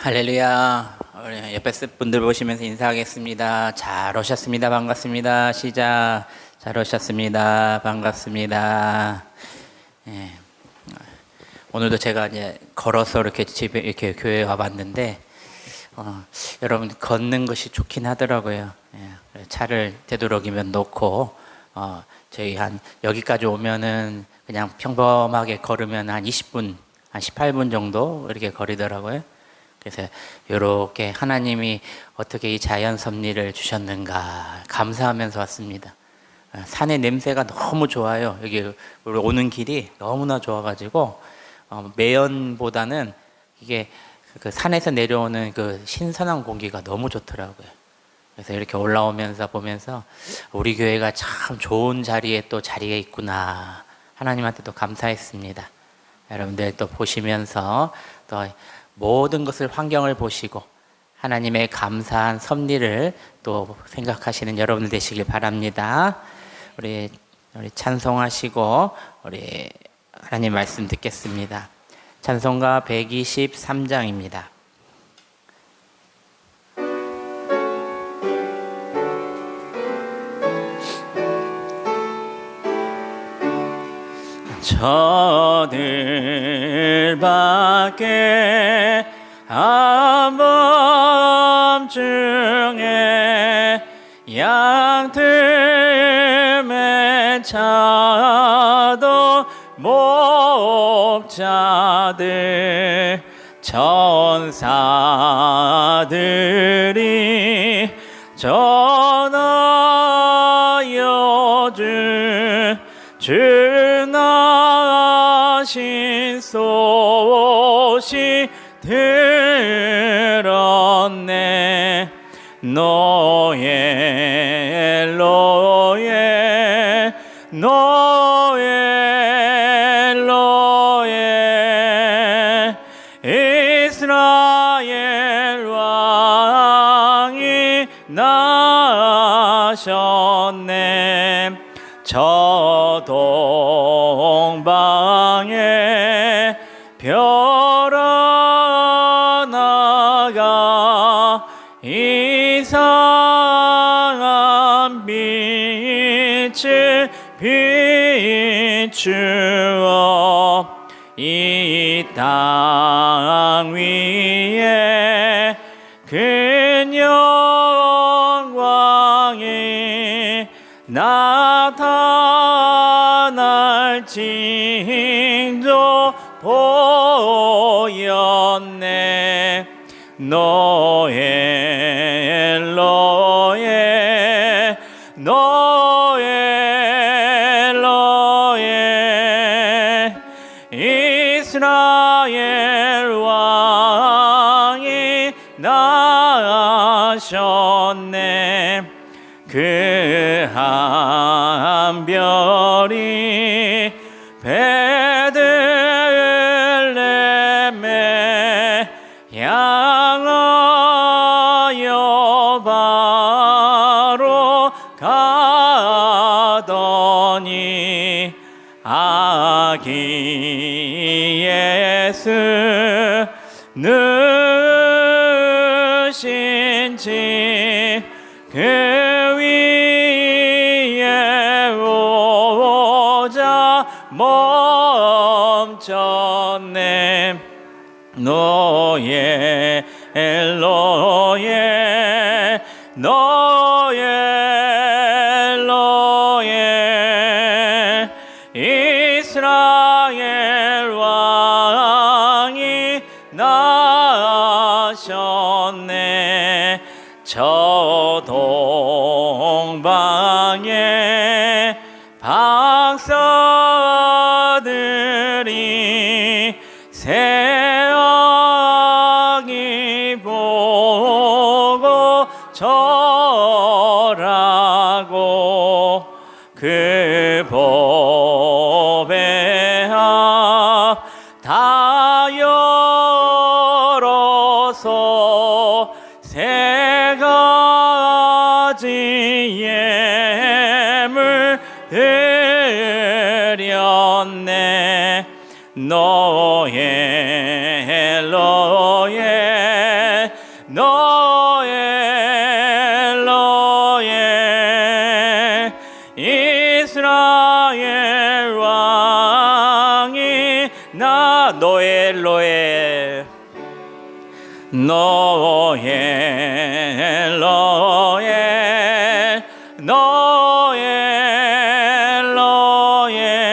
할렐루야. 우리 옆에 분들 보시면서 인사하겠습니다. 잘 오셨습니다. 반갑습니다. 시작. 잘 오셨습니다. 반갑습니다. 예. 오늘도 제가 이제 걸어서 이렇게 집에 이렇게 교회에 와봤는데 여러분 걷는 것이 좋긴 하더라고요. 예. 차를 되도록이면 놓고 저희 한 여기까지 오면은 그냥 평범하게 걸으면 한 20분, 한 18분 정도 이렇게 거리더라고요. 그래서 이렇게 하나님이 어떻게 이 자연 섭리를 주셨는가 감사하면서 왔습니다. 산의 냄새가 너무 좋아요. 여기 우리 오는 길이 너무나 좋아가지고 매연보다는 이게 그 산에서 내려오는 그 신선한 공기가 너무 좋더라고요. 그래서 이렇게 올라오면서 보면서 우리 교회가 참 좋은 자리에 또 자리에 있구나, 하나님한테 또 감사했습니다. 여러분들 또 보시면서 또 모든 것을 환경을 보시고 하나님의 감사한 섭리를 또 생각하시는 여러분들 되시길 바랍니다. 우리 찬송하시고 우리 하나님 말씀 듣겠습니다. 찬송가 123장입니다. 저들밖에 한밤중에 양들 매차도 목자들 천사들이 전하여 주 나신 소식 들었네. 노엘로에 이스라엘 왕이 나셨네. 저 동방에 별 하나가 이상한 빛을 비추어 이 땅 위에 큰 영광이 나타날징조 보였네. 노엘로에 이스라엘 왕이 나셨네. 그 한 별이 베들레헴에 향하여 바로 가더니 아기 예수 누신지 그 위에 오자 멈췄네. 노엘로에 이스라엘 왕이 나셨네. 저 동방에 박사들이 새아기 보고 절하고 그 법의 앞 다 열어서 세 가지 예물 드렸네. 노엘로에 노엘 노엘 노엘 노엘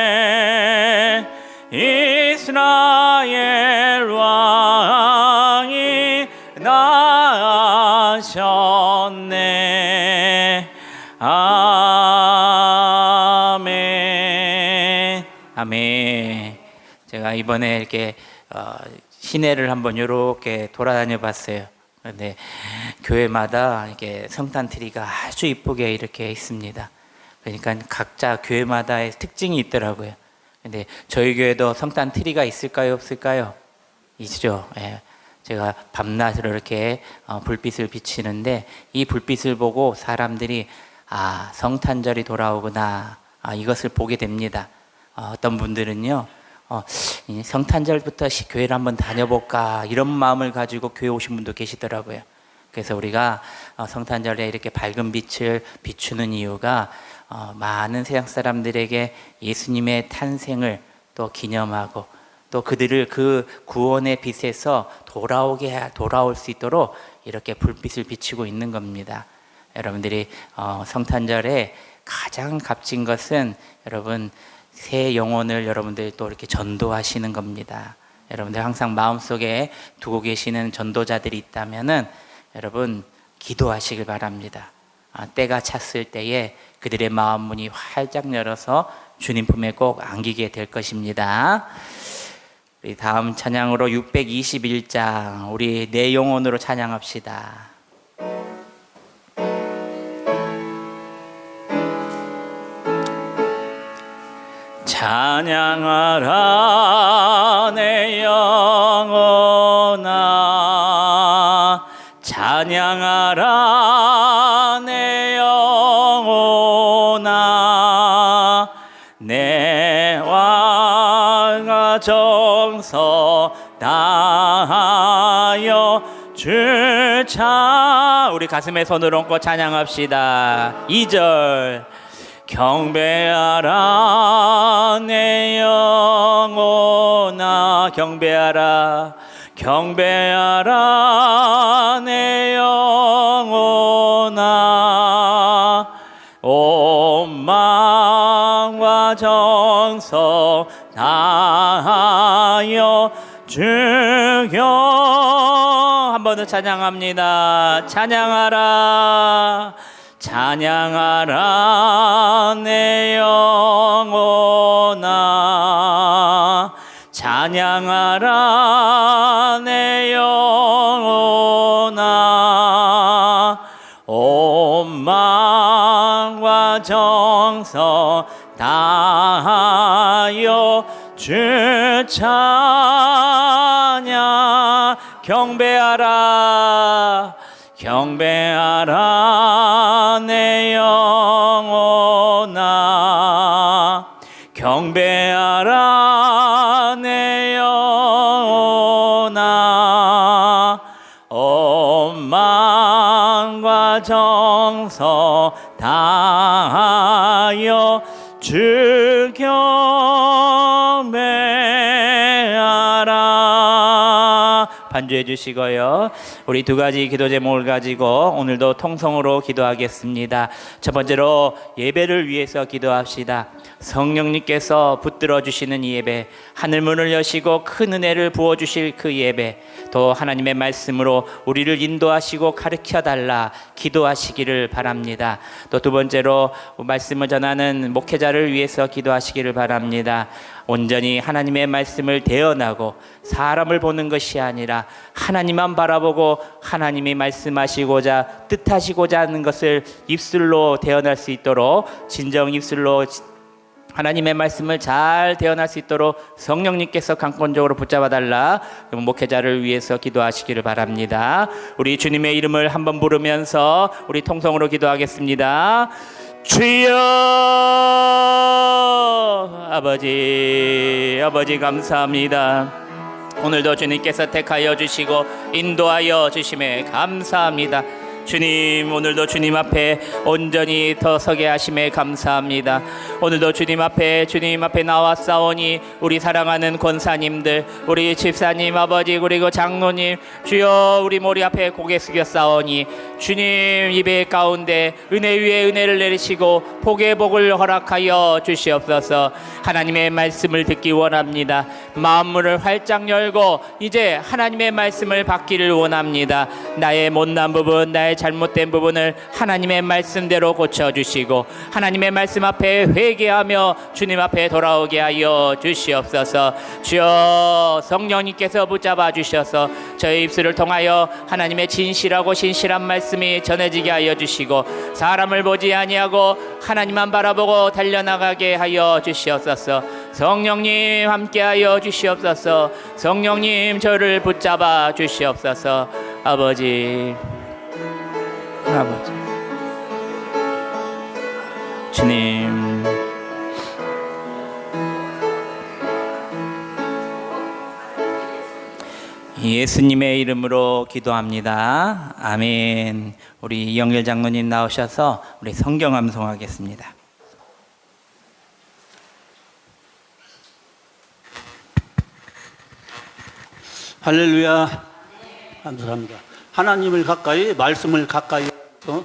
이스라엘 왕이 나셨네. 아멘. 아멘. 제가 이번에 이렇게 시내를 한번 이렇게 돌아다녀 봤어요. 그런데 교회마다 이렇게 성탄 트리가 아주 이쁘게 이렇게 있습니다. 그러니까 각자 교회마다의 특징이 있더라고요. 근데 저희 교회도 성탄 트리가 있을까요, 없을까요? 있죠. 예. 제가 밤낮으로 이렇게 불빛을 비치는데 이 불빛을 보고 사람들이 성탄절이 돌아오구나, 이것을 보게 됩니다. 어떤 분들은요, 성탄절부터 교회를 한번 다녀볼까, 이런 마음을 가지고 교회 오신 분도 계시더라고요. 그래서 우리가 성탄절에 이렇게 밝은 빛을 비추는 이유가 많은 세상 사람들에게 예수님의 탄생을 또 기념하고 또 그들을 그 구원의 빛에서 돌아올 수 있도록 이렇게 불빛을 비추고 있는 겁니다. 여러분들이 성탄절에 가장 값진 것은 여러분 새 영혼을 여러분들 또 이렇게 전도하시는 겁니다. 여러분들 항상 마음속에 두고 계시는 전도자들이 있다면은 여러분 기도하시길 바랍니다. 때가 찼을 때에 그들의 마음 문이 활짝 열어서 주님 품에 꼭 안기게 될 것입니다. 우리 다음 찬양으로 621장 우리 내 영혼으로 찬양합시다. 찬양하라 내 영혼아, 찬양하라 내 영혼아, 내 왕아 정서 다하여 주 차. 우리 가슴에 손을 얹고 찬양합시다. 2절 경배하라 내 영혼아, 경배하라 경배하라 내 영혼아, 온 마음과 정성 다하여 주여. 한 번 더 찬양합니다. 찬양하라 찬양하라 내 영혼아, 찬양하라 내 영혼아, 온 마음과 정성 다하여 주 찬양. 경배하라 경배하라 내 영혼아, 경배하라 내 영혼아, 온 마음과 정성 다하여 주 경배하라. 반주해 주시고요. 우리 두 가지 기도 제목을 가지고 오늘도 통성으로 기도하겠습니다. 첫 번째로 예배를 위해서 기도합시다. 성령님께서 붙들어 주시는 이 예배, 하늘 문을 여시고 큰 은혜를 부어 주실 그 예배, 또 하나님의 말씀으로 우리를 인도하시고 가르쳐 달라 기도하시기를 바랍니다. 또 두 번째로 말씀을 전하는 목회자를 위해서 기도하시기를 바랍니다. 온전히 하나님의 말씀을 대언하고 사람을 보는 것이 아니라 하나님만 바라보고 하나님이 말씀하시고자 뜻하시고자 하는 것을 입술로 대언할 수 있도록, 진정 입술로 하나님의 말씀을 잘 대언할 수 있도록 성령님께서 강권적으로 붙잡아 달라 목회자를 위해서 기도하시기를 바랍니다. 우리 주님의 이름을 한번 부르면서 우리 통성으로 기도하겠습니다. 주여, 아버지 감사합니다. 오늘도 주님께서 택하여 주시고 인도하여 주심에 감사합니다. 주님, 오늘도 주님 앞에 온전히 더 서게 하심에 감사합니다. 오늘도 주님 앞에 나왔사오니 우리 사랑하는 권사님들, 우리 집사님, 아버지, 그리고 장로님, 주여 우리 머리 앞에 고개 숙였사오니 주님 예배 가운데 은혜 위에 은혜를 내리시고 복의 복을 허락하여 주시옵소서. 하나님의 말씀을 듣기 원합니다. 마음문을 활짝 열고 이제 하나님의 말씀을 받기를 원합니다. 나의 못난 부분, 나의 잘못된 부분을 하나님의 말씀대로 고쳐주시고 하나님의 말씀 앞에 회개하며 주님 앞에 돌아오게 하여 주시옵소서. 주여 성령님께서 붙잡아 주셔서 저의 입술을 통하여 하나님의 진실하고 신실한 말씀이 전해지게 하여 주시고 사람을 보지 아니하고 하나님만 바라보고 달려나가게 하여 주시옵소서. 성령님 함께하여 주시옵소서. 성령님 저를 붙잡아 주시옵소서. 아버지 주님, 예수님의 이름으로 기도합니다. 아멘. 우리 이영길 장로님 나오셔서 우리 성경 암송하겠습니다. 할렐루야. 감사합니다. 하나님을 가까이, 말씀을 가까이 해서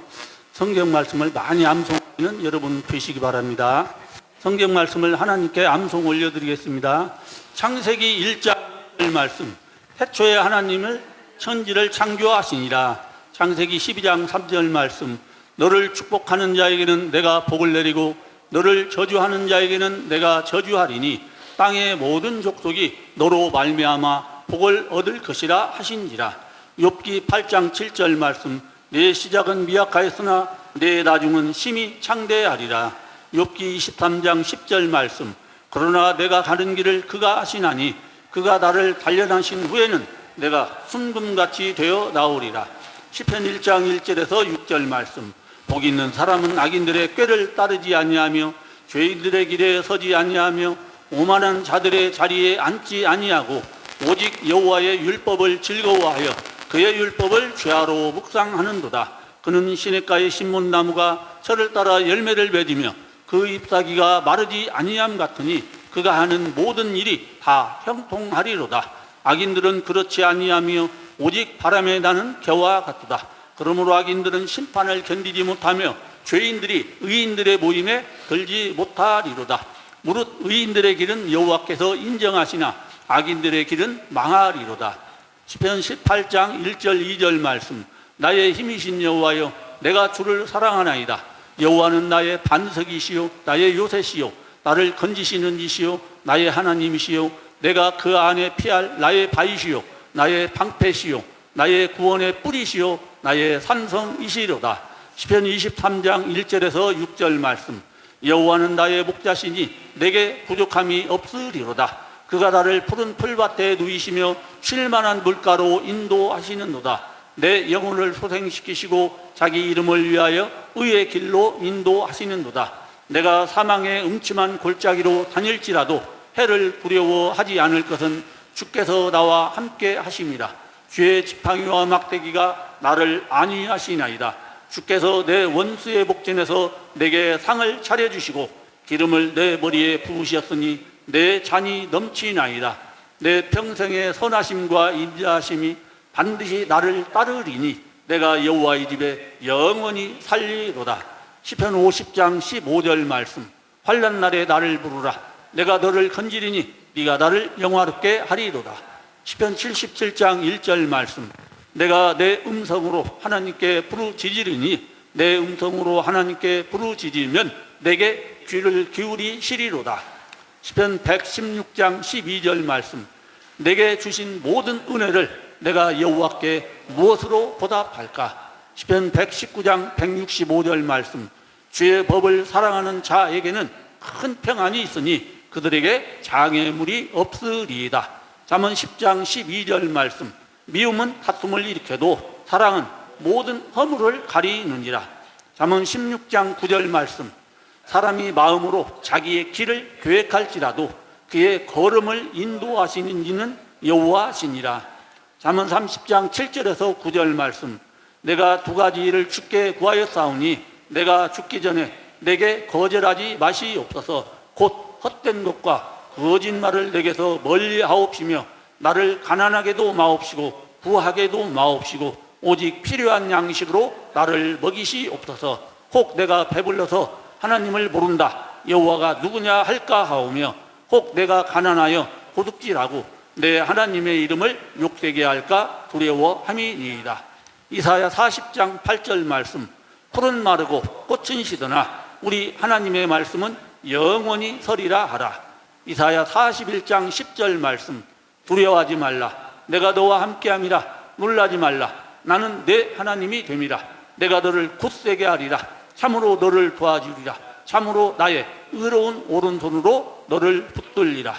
성경 말씀을 많이 암송하는 여러분 되시기 바랍니다. 성경 말씀을 하나님께 암송 올려드리겠습니다. 창세기 1장 1절 말씀. 태초에 하나님을 천지를 창조하시니라. 창세기 12장 3절 말씀. 너를 축복하는 자에게는 내가 복을 내리고 너를 저주하는 자에게는 내가 저주하리니 땅의 모든 족속이 너로 말미암아 복을 얻을 것이라 하신지라. 욥기 8장 7절 말씀. 내 시작은 미약하였으나 내 나중은 심히 창대하리라. 욥기 23장 10절 말씀. 그러나 내가 가는 길을 그가 아시나니 그가 나를 단련하신 후에는 내가 순금같이 되어 나오리라. 시편 1장 1절에서 6절 말씀. 복 있는 사람은 악인들의 꾀를 따르지 아니하며 죄인들의 길에 서지 아니하며 오만한 자들의 자리에 앉지 아니하고 오직 여호와의 율법을 즐거워하여 그의 율법을 죄하로 묵상하는도다. 그는 시냇가의 신문나무가 철을 따라 열매를 맺으며 그 잎사귀가 마르지 아니함 같으니 그가 하는 모든 일이 다 형통하리로다. 악인들은 그렇지 아니하며 오직 바람에 나는 겨와 같도다. 그러므로 악인들은 심판을 견디지 못하며 죄인들이 의인들의 모임에 들지 못하리로다. 무릇 의인들의 길은 여호와께서 인정하시나 악인들의 길은 망하리로다. 시편 18장 1절 2절 말씀. 나의 힘이신 여호와여, 내가 주를 사랑하나이다. 여호와는 나의 반석이시요 나의 요새시요 나를 건지시는 이시요 나의 하나님이시요 내가 그 안에 피할 나의 바위시요 나의 방패시요 나의 구원의 뿌리시요 나의 산성이시로다. 시편 23장 1절에서 6절 말씀. 여호와는 나의 목자시니 내게 부족함이 없으리로다. 그가 나를 푸른 풀밭에 누이시며 쉴만한 물가로 인도하시는도다. 내 영혼을 소생시키시고 자기 이름을 위하여 의의 길로 인도하시는도다. 내가 사망의 음침한 골짜기로 다닐지라도 해를 두려워하지 않을 것은 주께서 나와 함께 하심이라. 주의 지팡이와 막대기가 나를 안위하시나이다. 주께서 내 원수의 복전에서 내게 상을 차려주시고 기름을 내 머리에 부으셨으니 내 잔이 넘치나이다. 내 평생의 선하심과 인자하심이 반드시 나를 따르리니 내가 여호와의 집에 영원히 살리로다. 시편 50장 15절 말씀. 환난 날에 나를 부르라. 내가 너를 건지리니 네가 나를 영화롭게 하리로다. 시편 77장 1절 말씀. 내가 내 음성으로 하나님께 부르짖으리니 내 음성으로 하나님께 부르짖으면 내게 귀를 기울이시리로다. 시편 116장 12절 말씀. 내게 주신 모든 은혜를 내가 여호와께 무엇으로 보답할까? 시편 119장 165절 말씀. 주의 법을 사랑하는 자에게는 큰 평안이 있으니 그들에게 장애물이 없으리이다. 잠언 10장 12절 말씀. 미움은 다툼을 일으켜도 사랑은 모든 허물을 가리느니라. 잠언 16장 9절 말씀. 사람이 마음으로 자기의 길을 계획할지라도 그의 걸음을 인도하시는 이는 여호와시니라. 잠언 30장 7절에서 9절 말씀. 내가 두 가지 일을 주께 구하였사오니 내가 죽기 전에 내게 거절하지 마시옵소서. 곧 헛된 것과 거짓말을 내게서 멀리 하옵시며 나를 가난하게도 마옵시고 부하게도 마옵시고 오직 필요한 양식으로 나를 먹이시옵소서. 혹 내가 배불러서 하나님을 모른다 여호와가 누구냐 할까 하오며 혹 내가 가난하여 도둑질하고 내 하나님의 이름을 욕되게 할까 두려워함이니이다. 이사야 40장 8절 말씀. 풀은 마르고 꽃은 시드나 우리 하나님의 말씀은 영원히 서리라 하라. 이사야 41장 10절 말씀. 두려워하지 말라. 내가 너와 함께함이라. 놀라지 말라. 나는 내 하나님이 됨이라. 내가 너를 굳세게 하리라. 참으로 너를 도와주리라. 참으로 나의 의로운 오른손으로 너를 붙들리라.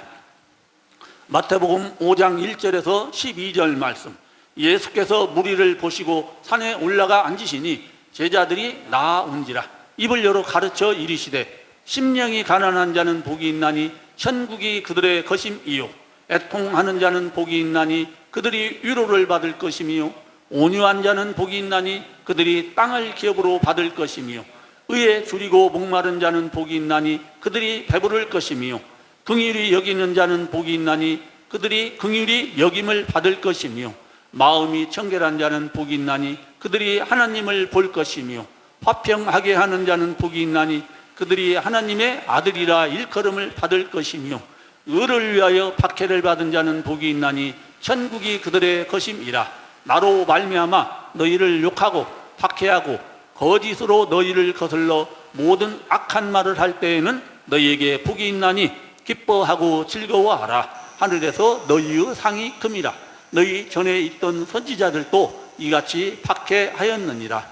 마태복음 5장 1절에서 12절 말씀. 예수께서 무리를 보시고 산에 올라가 앉으시니 제자들이 나아온지라. 입을 열어 가르쳐 이르시되 심령이 가난한 자는 복이 있나니 천국이 그들의 것임이요 애통하는 자는 복이 있나니 그들이 위로를 받을 것이며 온유한 자는 복이 있나니 그들이 땅을 기업으로 받을 것이며 의에 줄이고 목마른 자는 복이 있나니 그들이 배부를 것이며 긍휼히 여기는 자는 복이 있나니 그들이 긍휼히 여김을 받을 것이며 마음이 청결한 자는 복이 있나니 그들이 하나님을 볼 것이며 화평하게 하는 자는 복이 있나니 그들이 하나님의 아들이라 일컬음을 받을 것이며 의를 위하여 박해를 받은 자는 복이 있나니 천국이 그들의 것임이라. 나로 말미암아 너희를 욕하고 박해하고 거짓으로 너희를 거슬러 모든 악한 말을 할 때에는 너희에게 복이 있나니 기뻐하고 즐거워하라. 하늘에서 너희의 상이 큼이라. 너희 전에 있던 선지자들도 이같이 박해하였느니라.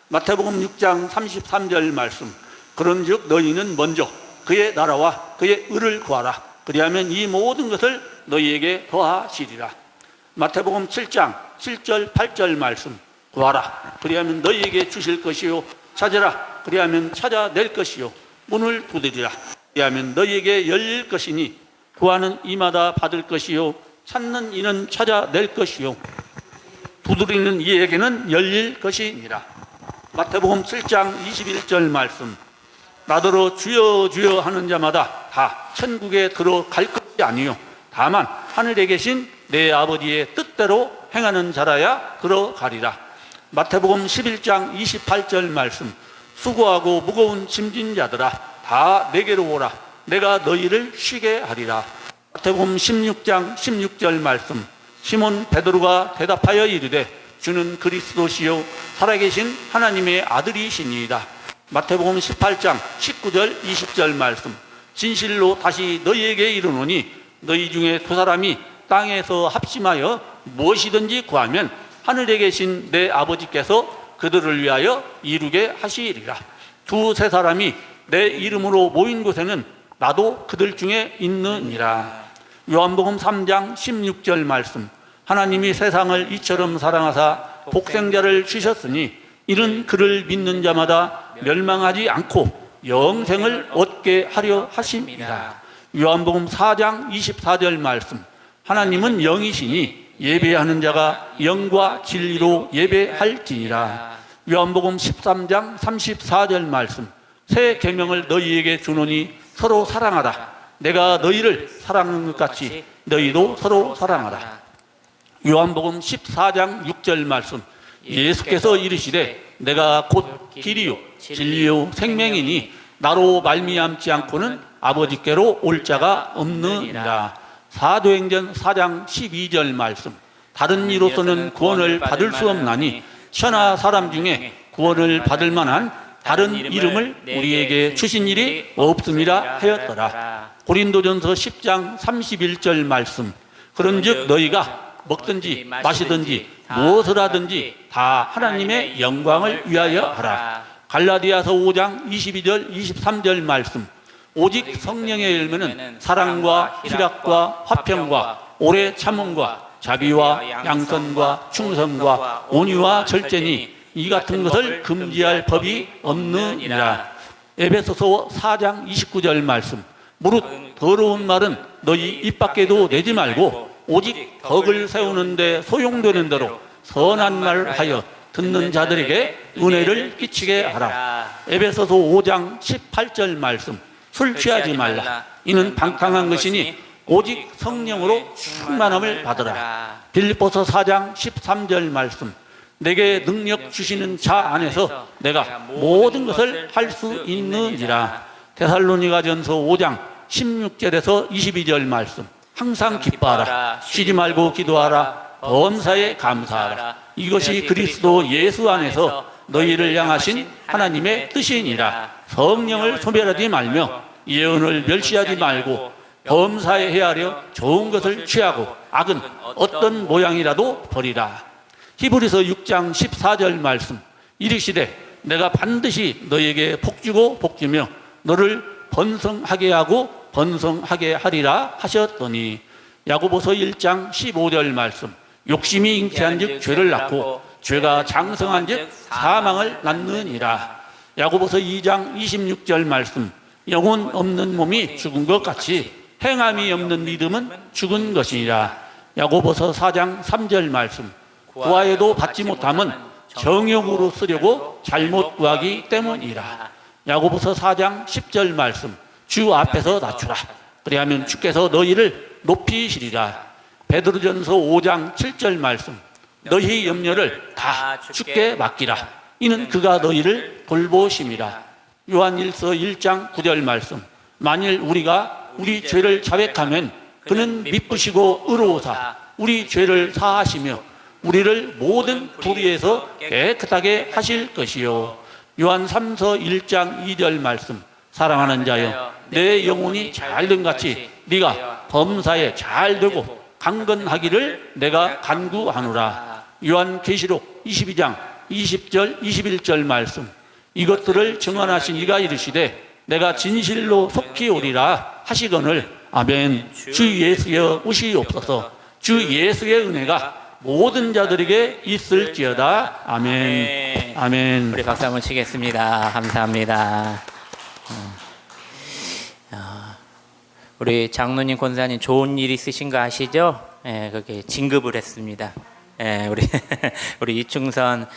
마태복음 6장 33절 말씀. 그런즉 너희는 먼저 그의 나라와 그의 의를 구하라. 그리하면 이 모든 것을 너희에게 더하시리라. 마태복음 7장 7절 8절 말씀. 구하라. 그리하면 너희에게 주실 것이요 찾으라. 그리하면 찾아낼 것이요 문을 두드리라. 그리하면 너희에게 열릴 것이니 구하는 이마다 받을 것이요 찾는 이는 찾아낼 것이요 두드리는 이에게는 열릴 것이니라. 마태복음 7장 21절 말씀. 나더러 주여 주여 하는 자마다 다 천국에 들어갈 것이 아니요 다만 하늘에 계신 내 아버지의 뜻대로 행하는 자라야 들어가리라. 마태복음 11장 28절 말씀. 수고하고 무거운 짐진 자들아 다 내게로 오라. 내가 너희를 쉬게 하리라. 마태복음 16장 16절 말씀. 시몬 베드로가 대답하여 이르되 주는 그리스도시요 살아계신 하나님의 아들이시니이다. 마태복음 18장 19절 20절 말씀. 진실로 다시 너희에게 이르노니 너희 중에 두 사람이 땅에서 합심하여 무엇이든지 구하면 하늘에 계신 내 아버지께서 그들을 위하여 이루게 하시리라. 두세 사람이 내 이름으로 모인 곳에는 나도 그들 중에 있느니라. 요한복음 3장 16절 말씀. 하나님이 세상을 이처럼 사랑하사 복생자를 주셨으니 이는 그를 믿는 자마다 멸망하지 않고 영생을 얻게 하려 하심이라. 요한복음 4장 24절 말씀. 하나님은 영이시니 예배하는 자가 영과 진리로 예배할지니라. 요한복음 13장 34절 말씀. 새 계명을 너희에게 주노니 서로 사랑하라. 내가 너희를 사랑하는 것 같이 너희도 서로 사랑하라. 요한복음 14장 6절 말씀. 예수께서 이르시되 내가 곧 길이요 진리요 생명이니 나로 말미암지 않고는 아버지께로 올 자가 없느니라. 사도행전 4장 12절 말씀. 다른 이로서는 구원을 받을 수 없나니 천하 사람 중에 구원을 받을 만한 다른 이름을 우리에게 주신 일이 없음이라 하였더라. 고린도전서 10장 31절 말씀. 그런즉 너희가 먹든지 마시든지 무엇을 하든지 다 하나님의 영광을 위하여 하라. 갈라디아서 5장 22절 23절 말씀. 오직 성령의 열매는 사랑과 희락과 화평과 오래 참음과 자비와 양선과 충성과 온유와 절제니 이 같은 것을 금지할 법이 없느니라. 에베소서 4장 29절 말씀. 무릇 더러운 말은 너희 입 밖에도 내지 말고 오직 덕을 세우는 데 소용되는 대로 선한 말을 하여 듣는 자들에게 은혜를 끼치게 하라. 에베소서 5장 18절 말씀. 술 취하지 말라. 이는 방탕한 것이니 오직 성령으로 충만함을 받으라. 빌립보서 4장 13절 말씀. 내게 능력 주시는 자 안에서 내가 모든 것을 할 수 있느니라. 데살로니가전서 5장 16절에서 22절 말씀. 항상 기뻐하라. 쉬지 말고 기도하라. 범사에 감사하라. 이것이 그리스도 예수 안에서 너희를 향하신 하나님의 뜻이니라. 성령을 소멸하지 말며 예언을 멸시하지 말고 범사에 헤아려 좋은 것을 취하고 악은 어떤 모양이라도 버리라. 히브리서 6장 14절 말씀. 이르시되 내가 반드시 너에게 복주고 복주며 너를 번성하게 하고 번성하게 하리라 하셨더니. 야고보서 1장 15절 말씀. 욕심이 잉태한 즉 죄를 낳고 죄가 장성한 즉 사망을 낳느니라. 야고보서 2장 26절 말씀. 영혼 없는 몸이 죽은 것 같이 행함이 없는 믿음은 죽은 것이니라. 야고보서 4장 3절 말씀. 구하여도 받지 못함은 정욕으로 쓰려고 잘못 구하기 때문이라. 야고보서 4장 10절 말씀. 주 앞에서 낮추라. 그리하면 주께서 너희를 높이시리라. 베드로전서 5장 7절 말씀. 너희 염려를 다 주께 맡기라. 이는 그가 너희를 돌보심이라. 요한일서 1장 9절 말씀. 만일 우리가 우리 죄를 자백하면 그는 미쁘시고 의로우사 우리 죄를 사하시며 우리를 모든 불의에서 깨끗하게 하실 것이요. 요한 3서 1장 2절 말씀. 사랑하는 자여, 내 영혼이 잘된 같이 네가 범사에 잘 되고 강건하기를 내가 간구하노라. 요한계시록 22장 20절 21절 말씀. 이것들을 증언하신 이가 이르시되 내가 진실로 속히 오리라 하시거늘. 아멘. 주 예수여 오시옵소서. 주 예수의 은혜가 모든 자들에게 있을지어다. 아멘. 아멘. 우리 박수 한번 치겠습니다. 감사합니다. 우리 장로님, 권사님 좋은 일 있으신 거 아시죠? 예, 그게 진급을 했습니다. 예, 우리 이충선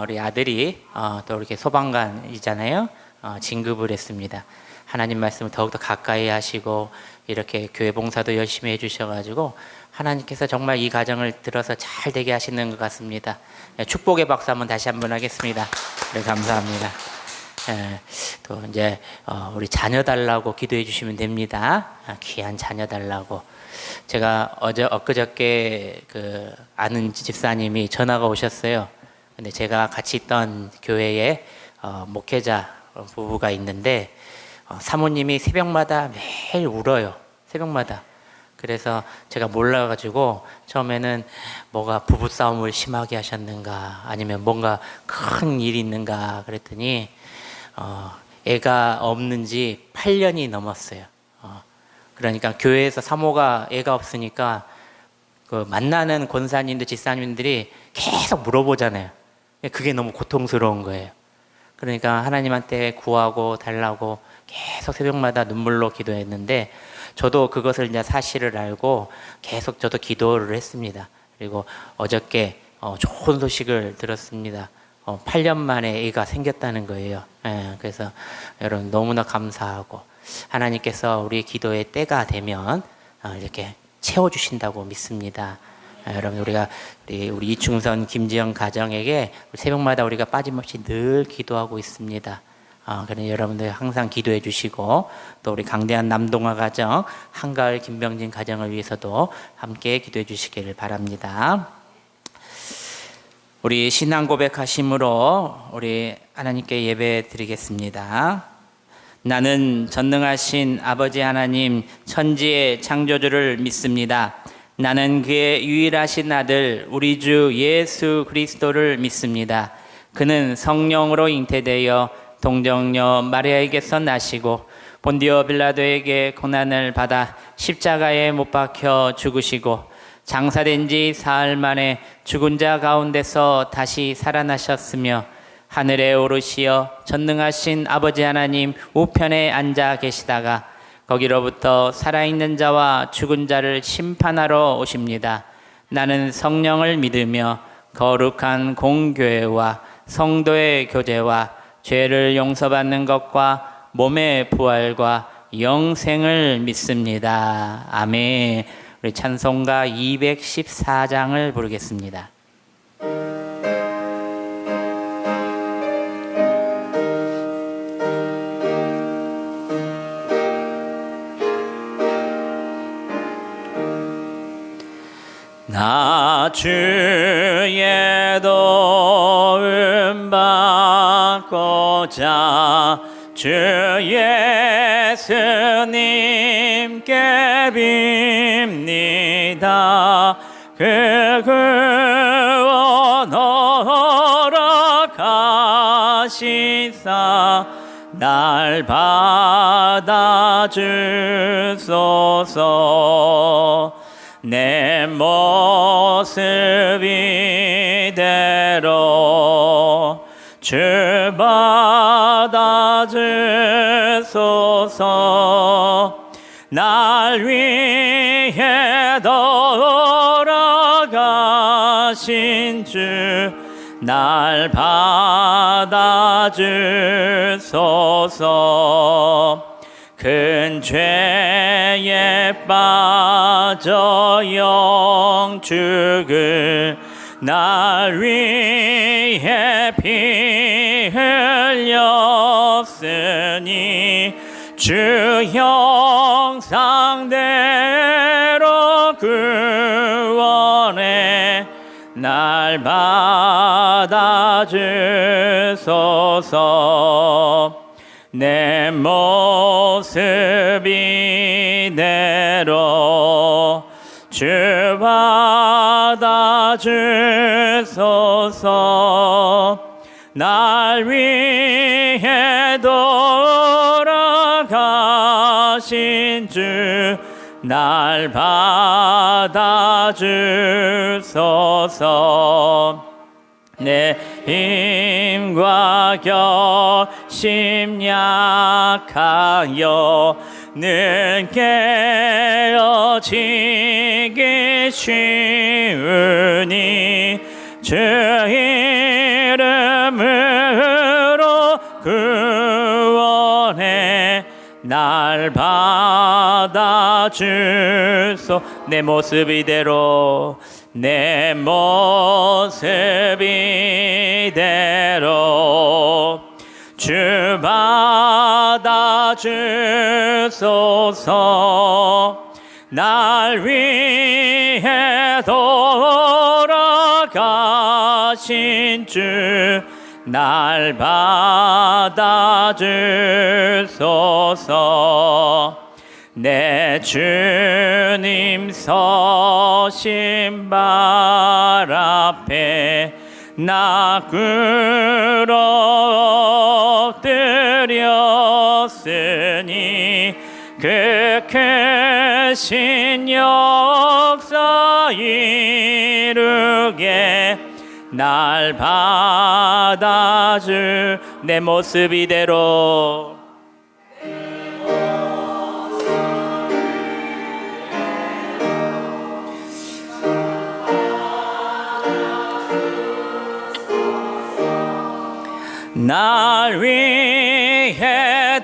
우리 아들이 또 이렇게 소방관이잖아요. 진급을 했습니다. 하나님 말씀을 더욱더 가까이 하시고 이렇게 교회 봉사도 열심히 해주셔가지고 하나님께서 정말 이 가정을 들어서 잘 되게 하시는 것 같습니다. 예, 축복의 박수 한번 다시 한번 하겠습니다. 네, 감사합니다. 예, 또 이제 우리 자녀 달라고 기도해 주시면 됩니다. 귀한 자녀 달라고. 제가 엊그저께 그 아는 집사님이 전화가 오셨어요. 근데 제가 같이 있던 교회에 목회자 부부가 있는데 사모님이 새벽마다 매일 울어요. 새벽마다. 그래서 제가 몰라가지고 처음에는 뭐가 부부싸움을 심하게 하셨는가 아니면 뭔가 큰 일이 있는가 그랬더니 애가 없는 지 8년이 넘었어요. 그러니까 교회에서 사모가 애가 없으니까 그 만나는 권사님들, 집사님들이 계속 물어보잖아요. 그게 너무 고통스러운 거예요. 그러니까 하나님한테 구하고 달라고 계속 새벽마다 눈물로 기도했는데 저도 그것을 이제 사실을 알고 계속 저도 기도를 했습니다. 그리고 어저께 좋은 소식을 들었습니다. 8년 만에 애가 생겼다는 거예요. 예, 그래서 여러분 너무나 감사하고 하나님께서 우리 기도의 때가 되면 이렇게 채워주신다고 믿습니다. 여러분 우리 이충선 김지영 가정에게 새벽마다 우리가 빠짐없이 늘 기도하고 있습니다. 그러니 여러분들 항상 기도해 주시고 또 우리 강대한 남동아 가정, 한가을 김병진 가정을 위해서도 함께 기도해 주시기를 바랍니다. 우리 신앙 고백하심으로 우리 하나님께 예배 드리겠습니다. 나는 전능하신 아버지 하나님 천지의 창조주를 믿습니다. 나는 그의 유일하신 아들 우리 주 예수 그리스도를 믿습니다. 그는 성령으로 잉태되어 동정녀 마리아에게서 나시고 본디오 빌라도에게 고난을 받아 십자가에 못 박혀 죽으시고 장사된 지 사흘 만에 죽은 자 가운데서 다시 살아나셨으며 하늘에 오르시어 전능하신 아버지 하나님 우편에 앉아 계시다가 거기로부터 살아있는 자와 죽은 자를 심판하러 오십니다. 나는 성령을 믿으며 거룩한 공교회와 성도의 교제와 죄를 용서받는 것과 몸의 부활과 영생을 믿습니다. 아멘. 우리 찬송가 214장을 부르겠습니다. 나 주의 도움 받고자 주 예수님께 빕니다. 그 구원 허락하시사 날 받아주소서. 내 모습 이대로 주 받아주소서. 날 위해 돌아가신 주 날 받아주소서. 큰 죄에 빠져 영죽을 날 위해 피 흘렸으니 주 형상대로 구원해 날 받아주소서. 내 모습 이대로 주 받아주소서. 날 위해 돌아가신 주 날 받아주소서. 내 힘과 결심 약하여 늘 깨어지기 쉬우니 주 이름으로 구원해 날 받아주소. 내 모습 이대로 내 모습 이대로 주 받아주소서. 날 위해 돌아가신 주 날 받아주소서. 내 주님 서신 발 앞에 나 엎드렸으니 그 크신 역사 이루게 날 받아주. 내 모습 이대로 날 위해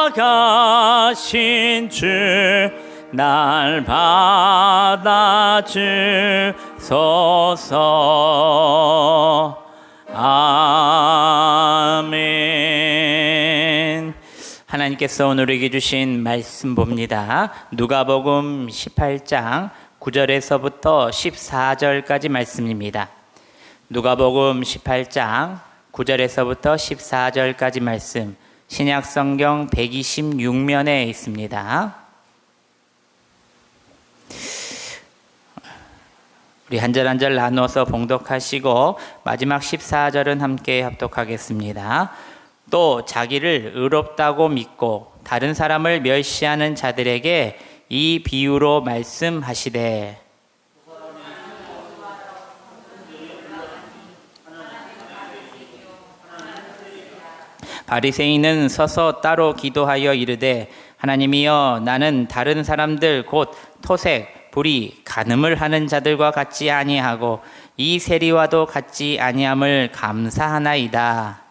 돌아가신 주 날 받아주소서. 아멘. 하나님께서 오늘 우리에게 주신 말씀 봅니다. 누가복음 18장 9절에서부터 14절까지 말씀입니다. 누가복음 18장 9절에서부터 14절까지 말씀, 신약성경 126면에 있습니다. 우리 한 절 한 절 나누어서 봉독하시고 마지막 14절은 함께 합독하겠습니다. 또 자기를 의롭다고 믿고 다른 사람을 멸시하는 자들에게 이 비유로 말씀하시되, 바리새인은 서서 따로 기도하여 이르되, 하나님이여, 나는 다른 사람들 곧 토색, 토색, 불의, 간음을 하는 자들과 같지 아니하고 이 세리와도 같지 아니함을 감사하나이다.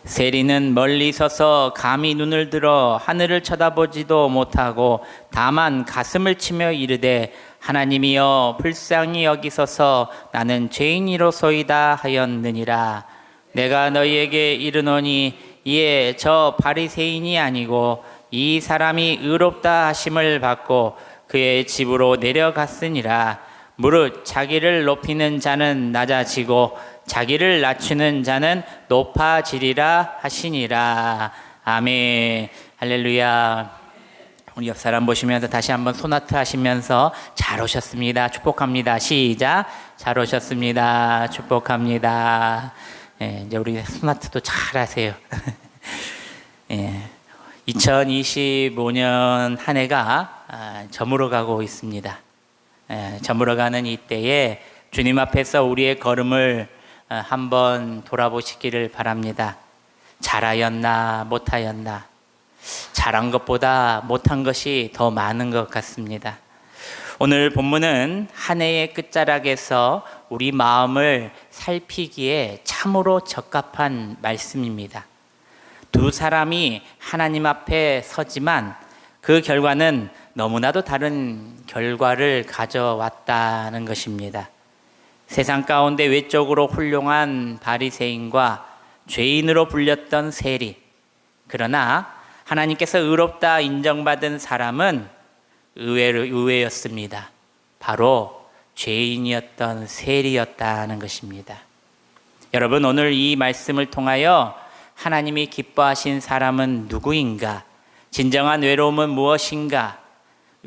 세리는 멀리 서서 감히 눈을 들어 하늘을 쳐다보지도 못하고 다만 가슴을 치며 이르되 하나님이여 불쌍히 여기소서 나는 죄인이로소이다 하였느니라. 내가 너희에게 이르노니 이에 저 바리새인이 아니고 이 사람이 의롭다 하심을 받고 그의 집으로 내려갔으니라. 무릇 자기를 높이는 자는 낮아지고 자기를 낮추는 자는 높아지리라 하시니라. 아멘. 할렐루야. 우리 옆 사람 보시면서 다시 한번 소나트 하시면서 잘 오셨습니다. 축복합니다. 시작. 잘 오셨습니다. 축복합니다. 예, 이제 우리 소나트도 잘 하세요. 예, 2025년 한 해가 저물어 가고 있습니다. 저물어 가는 이때에 주님 앞에서 우리의 걸음을 한번 돌아보시기를 바랍니다. 잘하였나 못하였나. 잘한 것보다 못한 것이 더 많은 것 같습니다. 오늘 본문은 한 해의 끝자락에서 우리 마음을 살피기에 참으로 적합한 말씀입니다. 두 사람이 하나님 앞에 서지만 그 결과는 너무나도 다른 결과를 가져왔다는 것입니다. 세상 가운데 외적으로 훌륭한 바리새인과 죄인으로 불렸던 세리, 그러나 하나님께서 의롭다 인정받은 사람은 의외였습니다. 바로 죄인이었던 세리였다는 것입니다. 여러분, 오늘 이 말씀을 통하여 하나님이 기뻐하신 사람은 누구인가? 진정한 외로움은 무엇인가?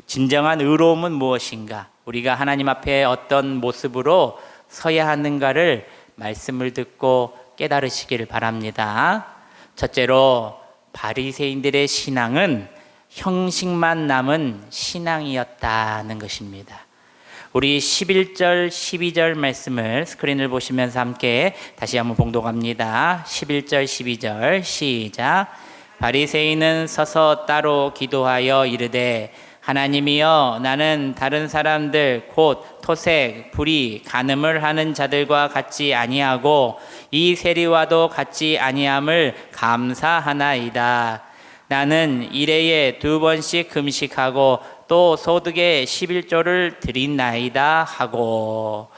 진정한 의로움은 무엇인가? 우리가 하나님 앞에 어떤 모습으로 서야 하는가를 말씀을 듣고 깨달으시기를 바랍니다. 첫째로 바리새인들의 신앙은 형식만 남은 신앙이었다는 것입니다. 우리 11절, 12절 말씀을 스크린을 보시면서 함께 다시 한번 봉독합니다. 11절, 12절 시작. 바리새인은 서서 따로 기도하여 이르되 하나님이여 나는 다른 사람들 곧 토색, 불의, 간음을 하는 자들과 같지 아니하고 이 세리와도 같지 아니함을 감사하나이다. 나는 일해에 2번씩 금식하고 또 소득의 11조를 드린나이다 하고,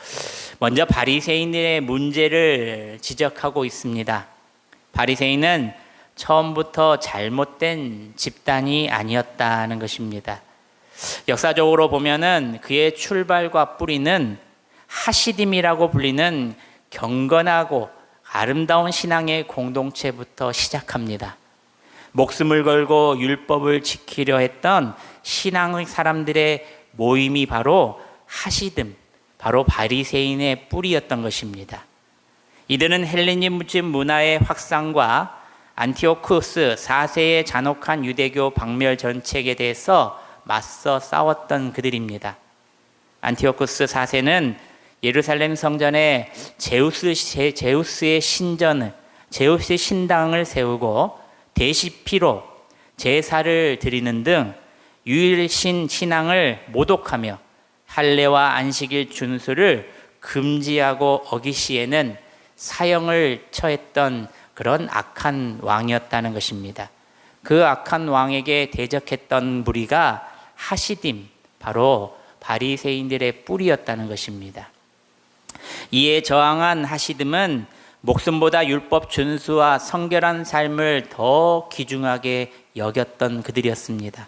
먼저 바리새인들의 문제를 지적하고 있습니다. 바리새인은 처음부터 잘못된 집단이 아니었다는 것입니다. 역사적으로 보면은 그의 출발과 뿌리는 하시딤이라고 불리는 경건하고 아름다운 신앙의 공동체부터 시작합니다. 목숨을 걸고 율법을 지키려 했던 신앙의 사람들의 모임이 바로 하시딤, 바로 바리새인의 뿌리였던 것입니다. 이들은 헬레니즘 문화의 확산과 안티오쿠스 4세의 잔혹한 유대교 박멸 정책에 대해서 맞서 싸웠던 그들입니다. 안티오쿠스 4세는 예루살렘 성전에 제우스의 신당을 세우고 대시피로 제사를 드리는 등 유일신 신앙을 모독하며 할례와 안식일 준수를 금지하고 어기시에는 사형을 처했던 그런 악한 왕이었다는 것입니다. 그 악한 왕에게 대적했던 무리가 하시딤, 바로 바리새인들의 뿌리였다는 것입니다. 이에 저항한 하시딤은 목숨보다 율법 준수와 성결한 삶을 더 귀중하게 여겼던 그들이었습니다.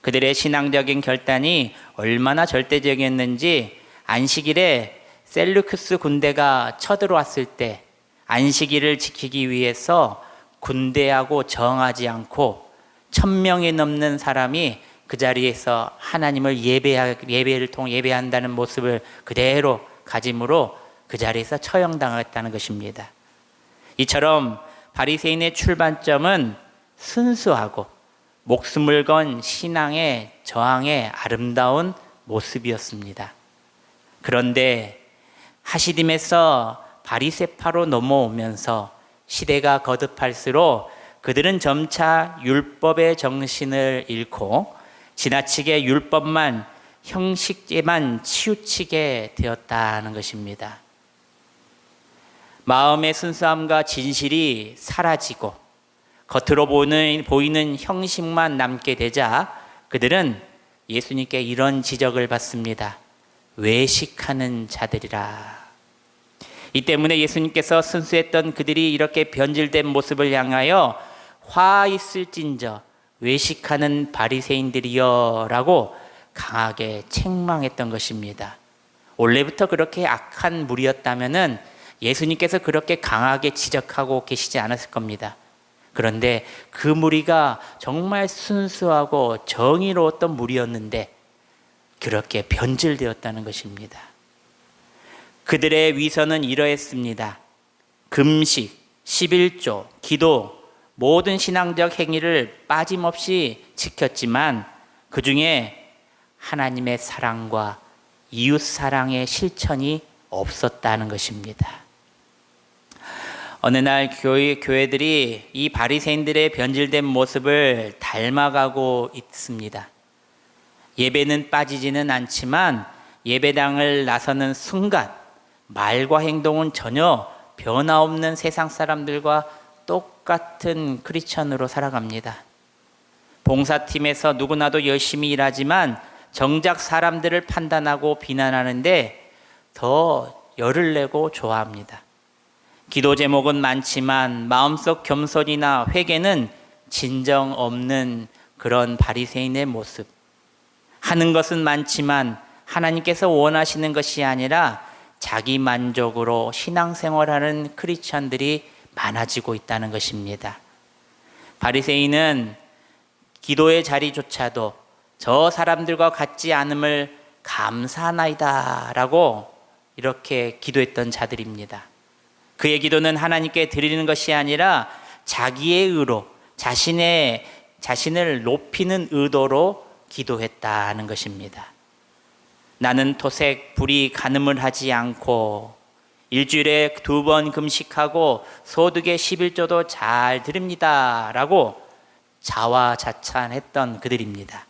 그들의 신앙적인 결단이 얼마나 절대적이었는지 안식일에 셀루크스 군대가 쳐들어왔을 때 안식일을 지키기 위해서 군대하고 저항하지 않고 1000명이 넘는 사람이 그 자리에서 하나님을 예배한다는 모습을 그대로 가짐으로 그 자리에서 처형당했다는 것입니다. 이처럼 바리새인의 출발점은 순수하고 목숨을 건 신앙의 저항의 아름다운 모습이었습니다. 그런데 하시딤에서 바리새파로 넘어오면서 시대가 거듭할수록 그들은 점차 율법의 정신을 잃고 지나치게 율법만 형식에만 치우치게 되었다는 것입니다. 마음의 순수함과 진실이 사라지고 겉으로 보이는 형식만 남게 되자 그들은 예수님께 이런 지적을 받습니다. 외식하는 자들이라. 이 때문에 예수님께서 순수했던 그들이 이렇게 변질된 모습을 향하여 화 있을진저 외식하는 바리새인들이여 라고 강하게 책망했던 것입니다. 원래부터 그렇게 악한 무리였다면은 예수님께서 그렇게 강하게 지적하고 계시지 않았을 겁니다. 그런데 그 무리가 정말 순수하고 정의로웠던 무리였는데 그렇게 변질되었다는 것입니다. 그들의 위선은 이러했습니다. 금식, 11조, 기도, 모든 신앙적 행위를 빠짐없이 지켰지만 그 중에 하나님의 사랑과 이웃 사랑의 실천이 없었다는 것입니다. 어느 날 교회들이 이 바리새인들의 변질된 모습을 닮아가고 있습니다. 예배는 빠지지는 않지만 예배당을 나서는 순간 말과 행동은 전혀 변화 없는 세상 사람들과 똑같은 크리스천으로 살아갑니다. 봉사팀에서 누구나도 열심히 일하지만 정작 사람들을 판단하고 비난하는데 더 열을 내고 좋아합니다. 기도 제목은 많지만 마음속 겸손이나 회개는 진정 없는 그런 바리새인의 모습. 하는 것은 많지만 하나님께서 원하시는 것이 아니라 자기 만족으로 신앙생활하는 크리스천들이 많아지고 있다는 것입니다. 바리새인은 기도의 자리조차도 저 사람들과 같지 않음을 감사하나이다 라고 이렇게 기도했던 자들입니다. 그의 기도는 하나님께 드리는 것이 아니라 자기의 의로 자신을 높이는 의도로 기도했다는 것입니다. 나는 토색, 불이 간음을 하지 않고 일주일에 2번 금식하고 소득의 11조도 잘 드립니다 라고 자화자찬했던 그들입니다.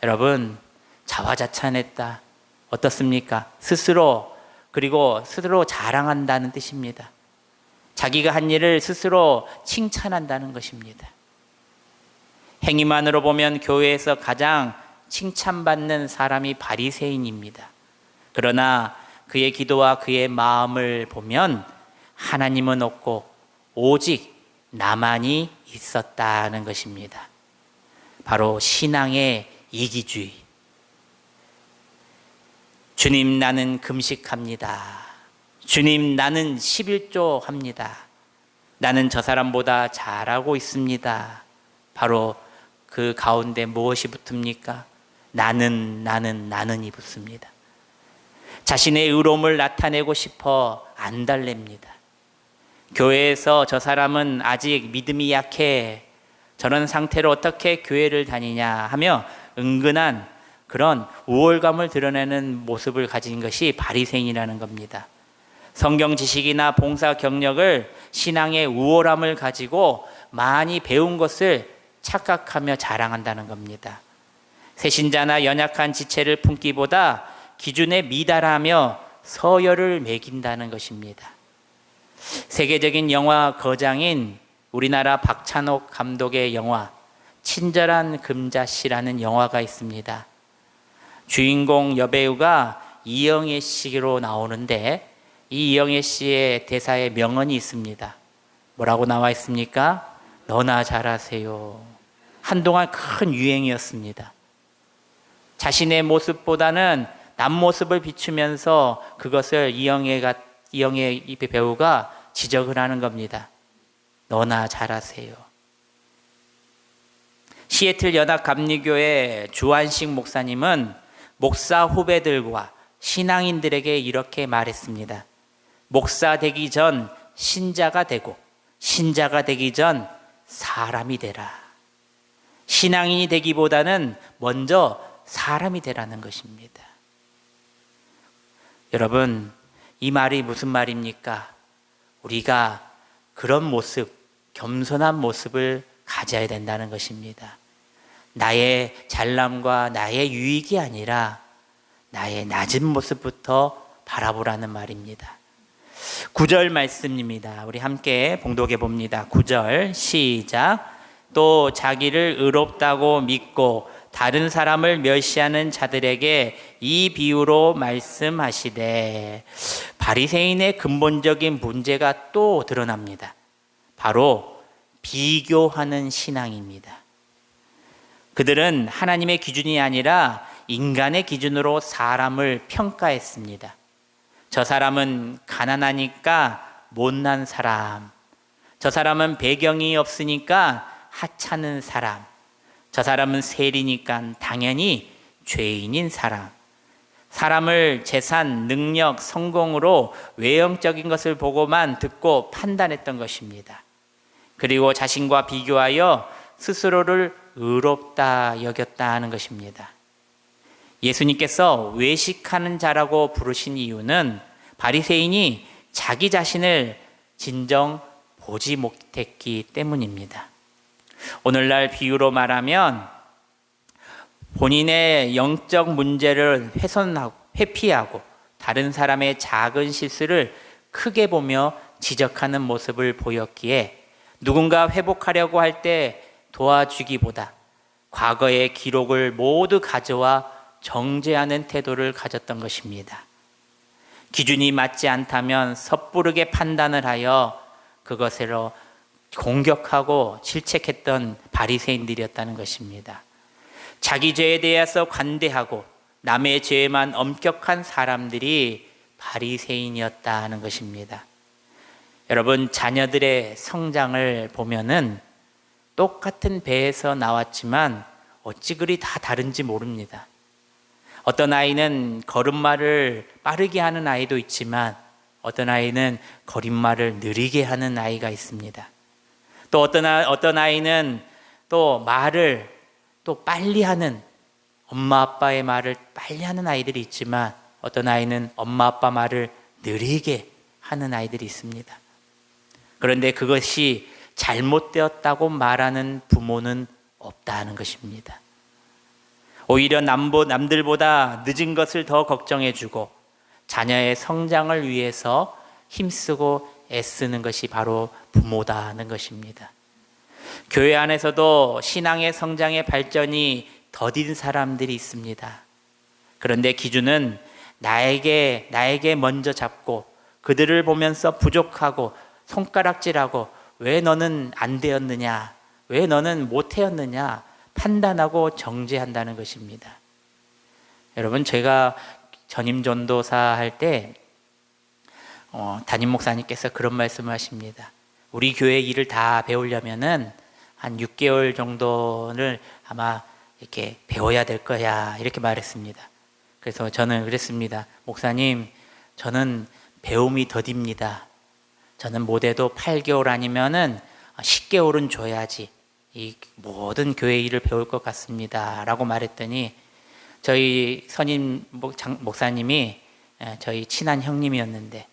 여러분, 자화자찬했다 어떻습니까? 스스로 자랑한다는 뜻입니다. 자기가 한 일을 스스로 칭찬한다는 것입니다. 행위만으로 보면 교회에서 가장 칭찬받는 사람이 바리새인입니다. 그러나 그의 기도와 그의 마음을 보면 하나님은 없고 오직 나만이 있었다는 것입니다. 바로 신앙의 이기주의. 주님, 나는 금식합니다. 주님, 나는 11조 합니다. 나는 저 사람보다 잘하고 있습니다. 바로 그 가운데 무엇이 붙습니까? 나는이 붙습니다. 자신의 의로움을 나타내고 싶어 안달냅니다. 교회에서 저 사람은 아직 믿음이 약해, 저런 상태로 어떻게 교회를 다니냐 하며 은근한 그런 우월감을 드러내는 모습을 가진 것이 바리새인이라는 겁니다. 성경 지식이나 봉사 경력을 신앙의 우월함을 가지고 많이 배운 것을 착각하며 자랑한다는 겁니다. 새신자나 연약한 지체를 품기보다 기준에 미달하며 서열을 매긴다는 것입니다. 세계적인 영화 거장인 우리나라 박찬욱 감독의 영화 친절한 금자씨라는 영화가 있습니다. 주인공 여배우가 이영애 씨로 나오는데 이 이영애 씨의 대사에 명언이 있습니다. 뭐라고 나와 있습니까? 너나 잘하세요. 한동안 큰 유행이었습니다. 자신의 모습보다는 남모습을 비추면서 그것을 이영애 배우가 지적을 하는 겁니다. 너나 잘하세요. 시애틀 연합감리교회 주한식 목사님은 목사 후배들과 신앙인들에게 이렇게 말했습니다. 목사 되기 전 신자가 되고 신자가 되기 전 사람이 되라. 신앙인이 되기보다는 먼저 사람이 되라는 것입니다. 여러분, 이 말이 무슨 말입니까? 우리가 그런 모습, 겸손한 모습을 가져야 된다는 것입니다. 나의 잘남과 나의 유익이 아니라 나의 낮은 모습부터 바라보라는 말입니다. 9절 말씀입니다. 우리 함께 봉독해 봅니다. 9절 시작. 또 자기를 의롭다고 믿고 다른 사람을 멸시하는 자들에게 이 비유로 말씀하시되, 바리새인의 근본적인 문제가 또 드러납니다. 바로 비교하는 신앙입니다. 그들은 하나님의 기준이 아니라 인간의 기준으로 사람을 평가했습니다. 저 사람은 가난하니까 못난 사람, 저 사람은 배경이 없으니까 하찮은 사람, 저 사람은 세리니까 당연히 죄인인 사람, 사람을 재산, 능력, 성공으로 외형적인 것을 보고만 듣고 판단했던 것입니다. 그리고 자신과 비교하여 스스로를 의롭다 여겼다 하는 것입니다. 예수님께서 외식하는 자라고 부르신 이유는 바리새인이 자기 자신을 진정 보지 못했기 때문입니다. 오늘날 비유로 말하면 본인의 영적 문제를 회피하고 다른 사람의 작은 실수를 크게 보며 지적하는 모습을 보였기에 누군가 회복하려고 할 때 도와주기보다 과거의 기록을 모두 가져와 정죄하는 태도를 가졌던 것입니다. 기준이 맞지 않다면 섣부르게 판단을 하여 그것으로 공격하고 질책했던 바리새인들이었다는 것입니다. 자기 죄에 대해서 관대하고 남의 죄에만 엄격한 사람들이 바리새인이었다는 것입니다. 여러분, 자녀들의 성장을 보면은 똑같은 배에서 나왔지만 어찌 그리 다 다른지 모릅니다. 어떤 아이는 걸음마를 빠르게 하는 아이도 있지만 어떤 아이는 걸음마를 느리게 하는 아이가 있습니다. 또 어떤 아이는 또 말을 또 빨리 하는, 엄마 아빠의 말을 빨리 하는 아이들이 있지만 어떤 아이는 엄마 아빠 말을 느리게 하는 아이들이 있습니다. 그런데 그것이 잘못되었다고 말하는 부모는 없다는 것입니다. 오히려 남들보다 늦은 것을 더 걱정해주고 자녀의 성장을 위해서 힘쓰고 애쓰는 것이 바로 부모다는 것입니다. 교회 안에서도 신앙의 성장의 발전이 더딘 사람들이 있습니다. 그런데 기준은 나에게 먼저 잡고 그들을 보면서 부족하고 손가락질하고 왜 너는 안 되었느냐, 왜 너는 못하였느냐 판단하고 정죄한다는 것입니다. 여러분, 제가 전임 전도사 할 때 담임 목사님께서 그런 말씀을 하십니다. 우리 교회 일을 다 배우려면은 한 6개월 정도를 아마 이렇게 배워야 될 거야, 이렇게 말했습니다. 그래서 저는 그랬습니다. 목사님, 저는 배움이 더딥니다. 저는 못해도 8개월 아니면은 10개월은 줘야지 이 모든 교회 일을 배울 것 같습니다 라고 말했더니 저희 선임 목사님이 저희 친한 형님이었는데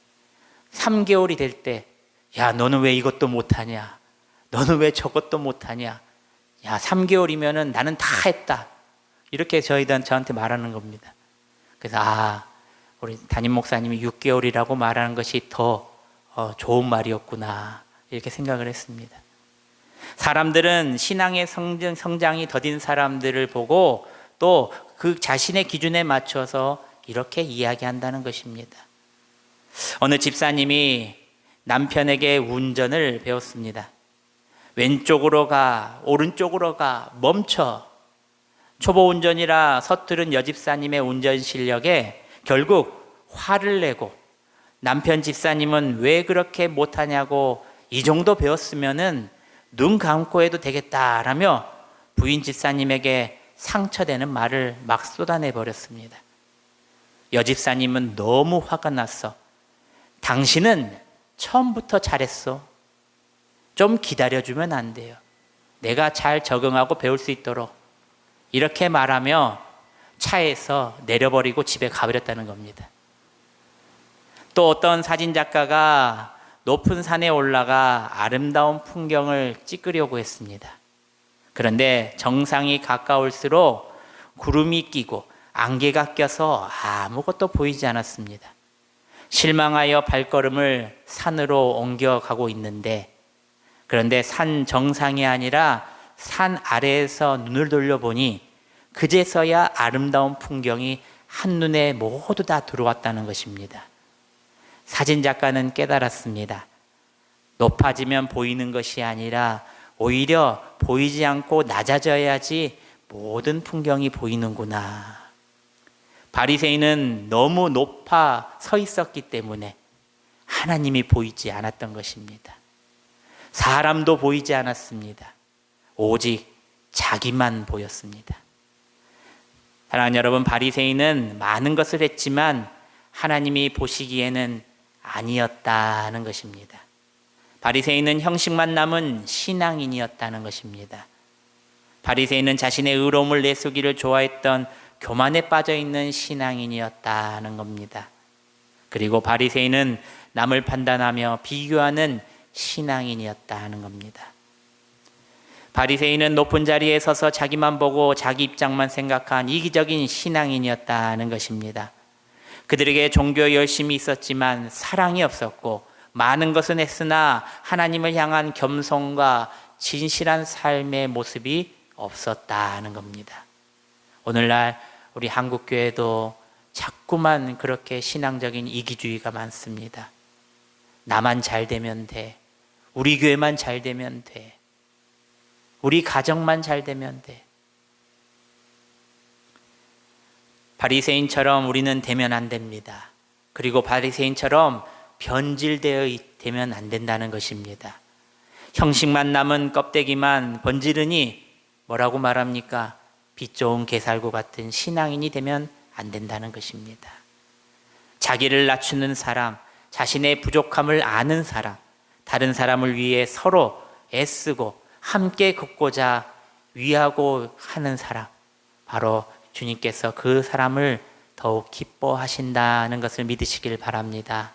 3개월이 될 때, 야, 너는 왜 이것도 못하냐, 너는 왜 저것도 못하냐, 야, 3개월이면은 나는 다 했다, 이렇게 저한테 말하는 겁니다. 그래서 우리 담임 목사님이 6개월이라고 말하는 것이 더 좋은 말이었구나, 이렇게 생각을 했습니다. 사람들은 신앙의 성장이 더딘 사람들을 보고 또 그 자신의 기준에 맞춰서 이렇게 이야기한다는 것입니다. 어느 집사님이 남편에게 운전을 배웠습니다. 왼쪽으로 가, 오른쪽으로 가, 멈춰. 초보 운전이라 서투른 여집사님의 운전 실력에 결국 화를 내고 남편 집사님은 왜 그렇게 못하냐고, 이 정도 배웠으면은 눈 감고 해도 되겠다라며 부인 집사님에게 상처되는 말을 막 쏟아내 버렸습니다. 여집사님은 너무 화가 났어. 당신은 처음부터 잘했어. 좀 기다려주면 안 돼요. 내가 잘 적응하고 배울 수 있도록. 이렇게 말하며 차에서 내려버리고 집에 가버렸다는 겁니다. 또 어떤 사진작가가 높은 산에 올라가 아름다운 풍경을 찍으려고 했습니다. 그런데 정상이 가까울수록 구름이 끼고 안개가 껴서 아무것도 보이지 않았습니다. 실망하여 발걸음을 산으로 옮겨가고 있는데, 그런데 산 정상이 아니라 산 아래에서 눈을 돌려보니 그제서야 아름다운 풍경이 한눈에 모두 다 들어왔다는 것입니다. 사진작가는 깨달았습니다. 높아지면 보이는 것이 아니라 오히려 보이지 않고 낮아져야지 모든 풍경이 보이는구나. 바리새인은 너무 높아 서 있었기 때문에 하나님이 보이지 않았던 것입니다. 사람도 보이지 않았습니다. 오직 자기만 보였습니다. 사랑하는 여러분, 바리새인은 많은 것을 했지만 하나님이 보시기에는 아니었다는 것입니다. 바리새인은 형식만 남은 신앙인이었다는 것입니다. 바리새인은 자신의 의로움을 내세우기를 좋아했던 교만에 빠져있는 신앙인이었다는 겁니다. 그리고 바리새인은 남을 판단하며 비교하는 신앙인이었다는 겁니다. 바리새인은 높은 자리에 서서 자기만 보고 자기 입장만 생각한 이기적인 신앙인이었다는 것입니다. 그들에게 종교 열심이 있었지만 사랑이 없었고 많은 것은 했으나 하나님을 향한 겸손과 진실한 삶의 모습이 없었다는 겁니다. 오늘날 우리 한국교회도 자꾸만 그렇게 신앙적인 이기주의가 많습니다. 나만 잘 되면 돼. 우리 교회만 잘 되면 돼. 우리 가정만 잘 되면 돼. 바리새인처럼 우리는 되면 안 됩니다. 그리고 바리새인처럼 변질되어 되면 안 된다는 것입니다. 형식만 남은 껍데기만 번지르니 뭐라고 말합니까? 빛 좋은 게살구 같은 신앙인이 되면 안 된다는 것입니다. 자기를 낮추는 사람, 자신의 부족함을 아는 사람, 다른 사람을 위해 서로 애쓰고 함께 걷고자 위하고 하는 사람, 바로 주님께서 그 사람을 더욱 기뻐하신다는 것을 믿으시길 바랍니다.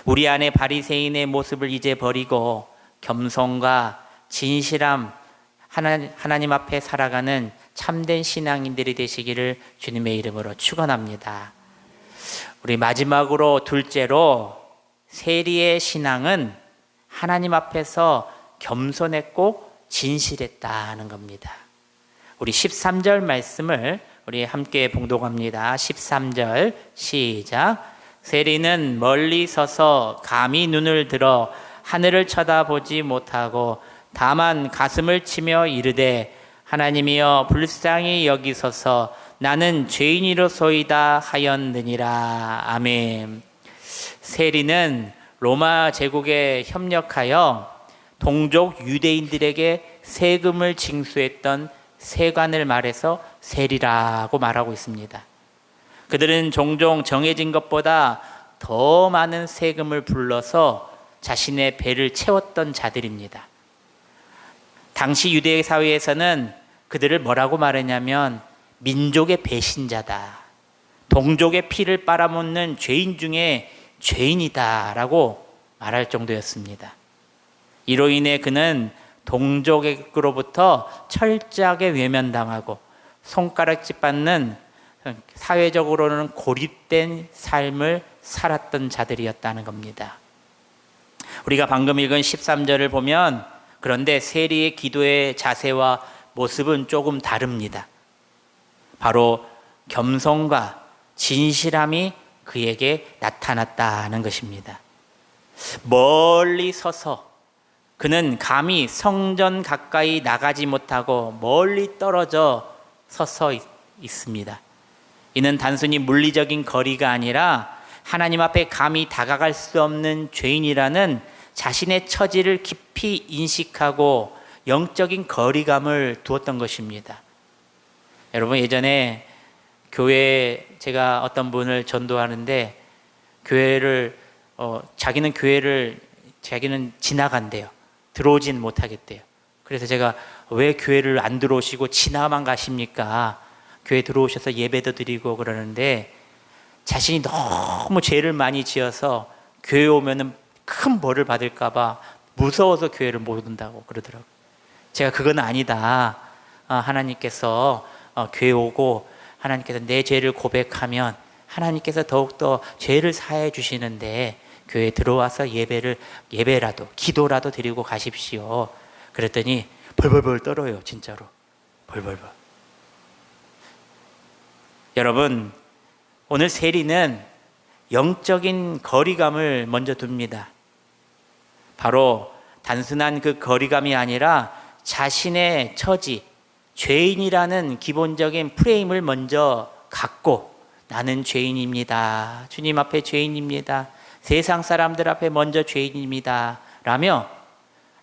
우리 안에 바리새인의 모습을 이제 버리고 겸손과 진실함, 하나님 앞에 살아가는 참된 신앙인들이 되시기를 주님의 이름으로 축원합니다. 우리 마지막으로 둘째로 세리의 신앙은 하나님 앞에서 겸손했고 진실했다는 겁니다. 우리 13절 말씀을 우리 함께 봉독합니다. 13절 시작. 세리는 멀리 서서 감히 눈을 들어 하늘을 쳐다보지 못하고 다만 가슴을 치며 이르되 하나님이여 불쌍히 여기소서 나는 죄인이로소이다 하였느니라. 아멘. 세리는 로마 제국에 협력하여 동족 유대인들에게 세금을 징수했던 세관을 말해서 세리라고 말하고 있습니다. 그들은 종종 정해진 것보다 더 많은 세금을 불러서 자신의 배를 채웠던 자들입니다. 당시 유대 사회에서는 그들을 뭐라고 말했냐면 민족의 배신자다, 동족의 피를 빨아먹는 죄인 중에 죄인이다라고 말할 정도였습니다. 이로 인해 그는 동족으로부터 철저하게 외면당하고 손가락질 받는 사회적으로는 고립된 삶을 살았던 자들이었다는 겁니다. 우리가 방금 읽은 13절을 보면 그런데 세리의 기도의 자세와 모습은 조금 다릅니다. 바로 겸손과 진실함이 그에게 나타났다는 것입니다. 멀리 서서 그는 감히 성전 가까이 나가지 못하고 멀리 떨어져 서서 있습니다. 이는 단순히 물리적인 거리가 아니라 하나님 앞에 감히 다가갈 수 없는 죄인이라는 자신의 처지를 깊이 인식하고 영적인 거리감을 두었던 것입니다. 여러분, 예전에 교회에 제가 어떤 분을 전도하는데 자기는 지나간대요. 들어오진 못하겠대요. 그래서 제가 왜 교회를 안 들어오시고 지나만 가십니까? 교회 들어오셔서 예배도 드리고 그러는데 자신이 너무 죄를 많이 지어서 교회 오면은 큰 벌을 받을까봐 무서워서 교회를 못 온다고 그러더라고요. 제가 그건 아니다. 하나님께서 교회 오고 하나님께서 내 죄를 고백하면 하나님께서 더욱더 죄를 사해 주시는데 교회에 들어와서 예배라도 기도라도 드리고 가십시오. 그랬더니 벌벌벌 떨어요. 진짜로 벌벌벌. 여러분, 오늘 세리는 영적인 거리감을 먼저 둡니다. 바로 단순한 그 거리감이 아니라 자신의 처지, 죄인이라는 기본적인 프레임을 먼저 갖고 나는 죄인입니다. 주님 앞에 죄인입니다. 세상 사람들 앞에 먼저 죄인입니다. 라며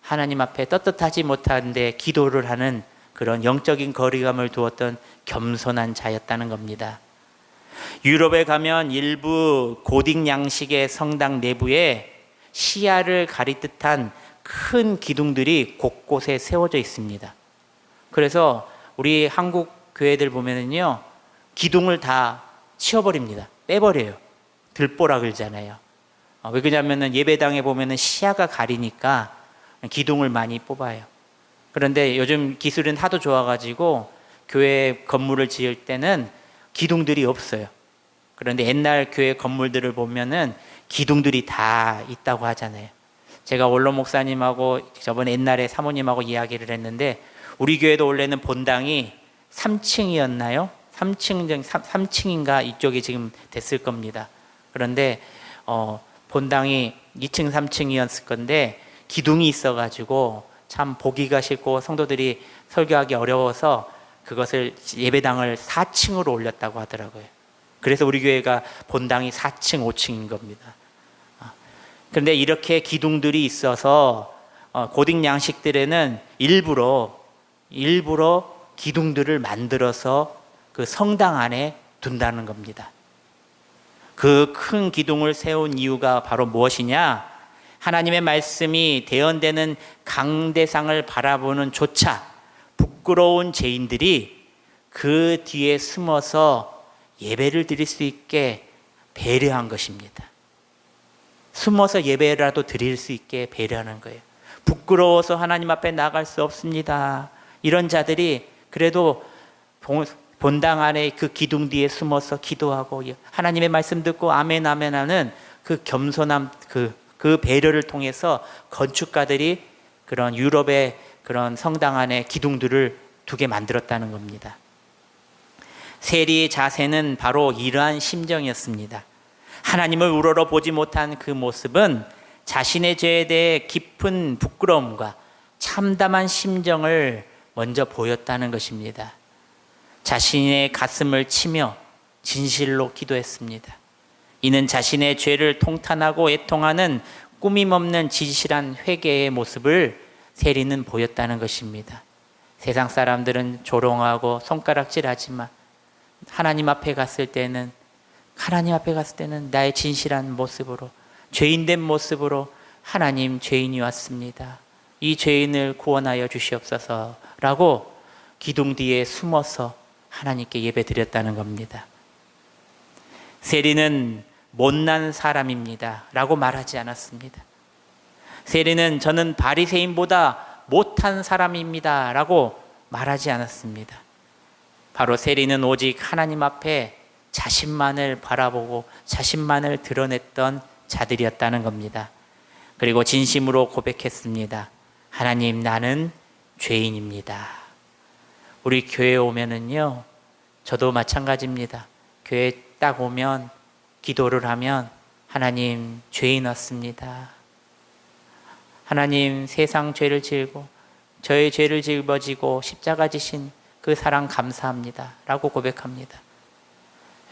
하나님 앞에 떳떳하지 못한데 기도를 하는 그런 영적인 거리감을 두었던 겸손한 자였다는 겁니다. 유럽에 가면 일부 고딕 양식의 성당 내부에 시야를 가리듯한 큰 기둥들이 곳곳에 세워져 있습니다. 그래서 우리 한국 교회들 보면은요, 기둥을 다 치워버립니다. 빼버려요. 들보라 그러잖아요. 왜 그러냐면은 예배당에 보면은 시야가 가리니까 기둥을 많이 뽑아요. 그런데 요즘 기술은 하도 좋아가지고 교회 건물을 지을 때는 기둥들이 없어요. 그런데 옛날 교회 건물들을 보면은 기둥들이 다 있다고 하잖아요. 제가 원로 목사님하고 저번에 옛날에 사모님하고 이야기를 했는데 우리 교회도 원래는 본당이 3층이었나요? 3층인가 이쪽이 지금 됐을 겁니다. 그런데 본당이 2층, 3층이었을 건데 기둥이 있어가지고 참 보기가 싫고 성도들이 설교하기 어려워서 그것을 예배당을 4층으로 올렸다고 하더라고요. 그래서 우리 교회가 본당이 4층, 5층인 겁니다. 그런데 이렇게 기둥들이 있어서 고딕 양식들에는 일부러 기둥들을 만들어서 그 성당 안에 둔다는 겁니다. 그 큰 기둥을 세운 이유가 바로 무엇이냐? 하나님의 말씀이 대언되는 강대상을 바라보는 조차 부끄러운 죄인들이 그 뒤에 숨어서 예배를 드릴 수 있게 배려한 것입니다. 숨어서 예배라도 드릴 수 있게 배려하는 거예요. 부끄러워서 하나님 앞에 나갈 수 없습니다. 이런 자들이 그래도 본당 안에 그 기둥 뒤에 숨어서 기도하고 하나님의 말씀 듣고 아멘 아멘 하는 그 겸손함, 그 배려를 통해서 건축가들이 그런 유럽의 그런 성당 안에 기둥들을 두게 만들었다는 겁니다. 세리의 자세는 바로 이러한 심정이었습니다. 하나님을 우러러 보지 못한 그 모습은 자신의 죄에 대해 깊은 부끄러움과 참담한 심정을 먼저 보였다는 것입니다. 자신의 가슴을 치며 진실로 기도했습니다. 이는 자신의 죄를 통탄하고 애통하는 꾸밈없는 진실한 회개의 모습을 세리는 보였다는 것입니다. 세상 사람들은 조롱하고 손가락질하지만 하나님 앞에 갔을 때는 나의 진실한 모습으로, 죄인된 모습으로 하나님, 죄인이 왔습니다. 이 죄인을 구원하여 주시옵소서라고 기둥 뒤에 숨어서 하나님께 예배드렸다는 겁니다. 세리는 못난 사람입니다 라고 말하지 않았습니다. 세리는 저는 바리새인보다 못한 사람입니다 라고 말하지 않았습니다. 바로 세리는 오직 하나님 앞에 자신만을 바라보고 자신만을 드러냈던 자들이었다는 겁니다. 그리고 진심으로 고백했습니다. 하나님, 나는 죄인입니다. 우리 교회에 오면은요, 저도 마찬가지입니다. 교회에 딱 오면 기도를 하면 하나님, 죄인 왔습니다. 하나님, 세상 죄를 지고 저의 죄를 짊어지고 십자가 지신 그 사랑 감사합니다 라고 고백합니다.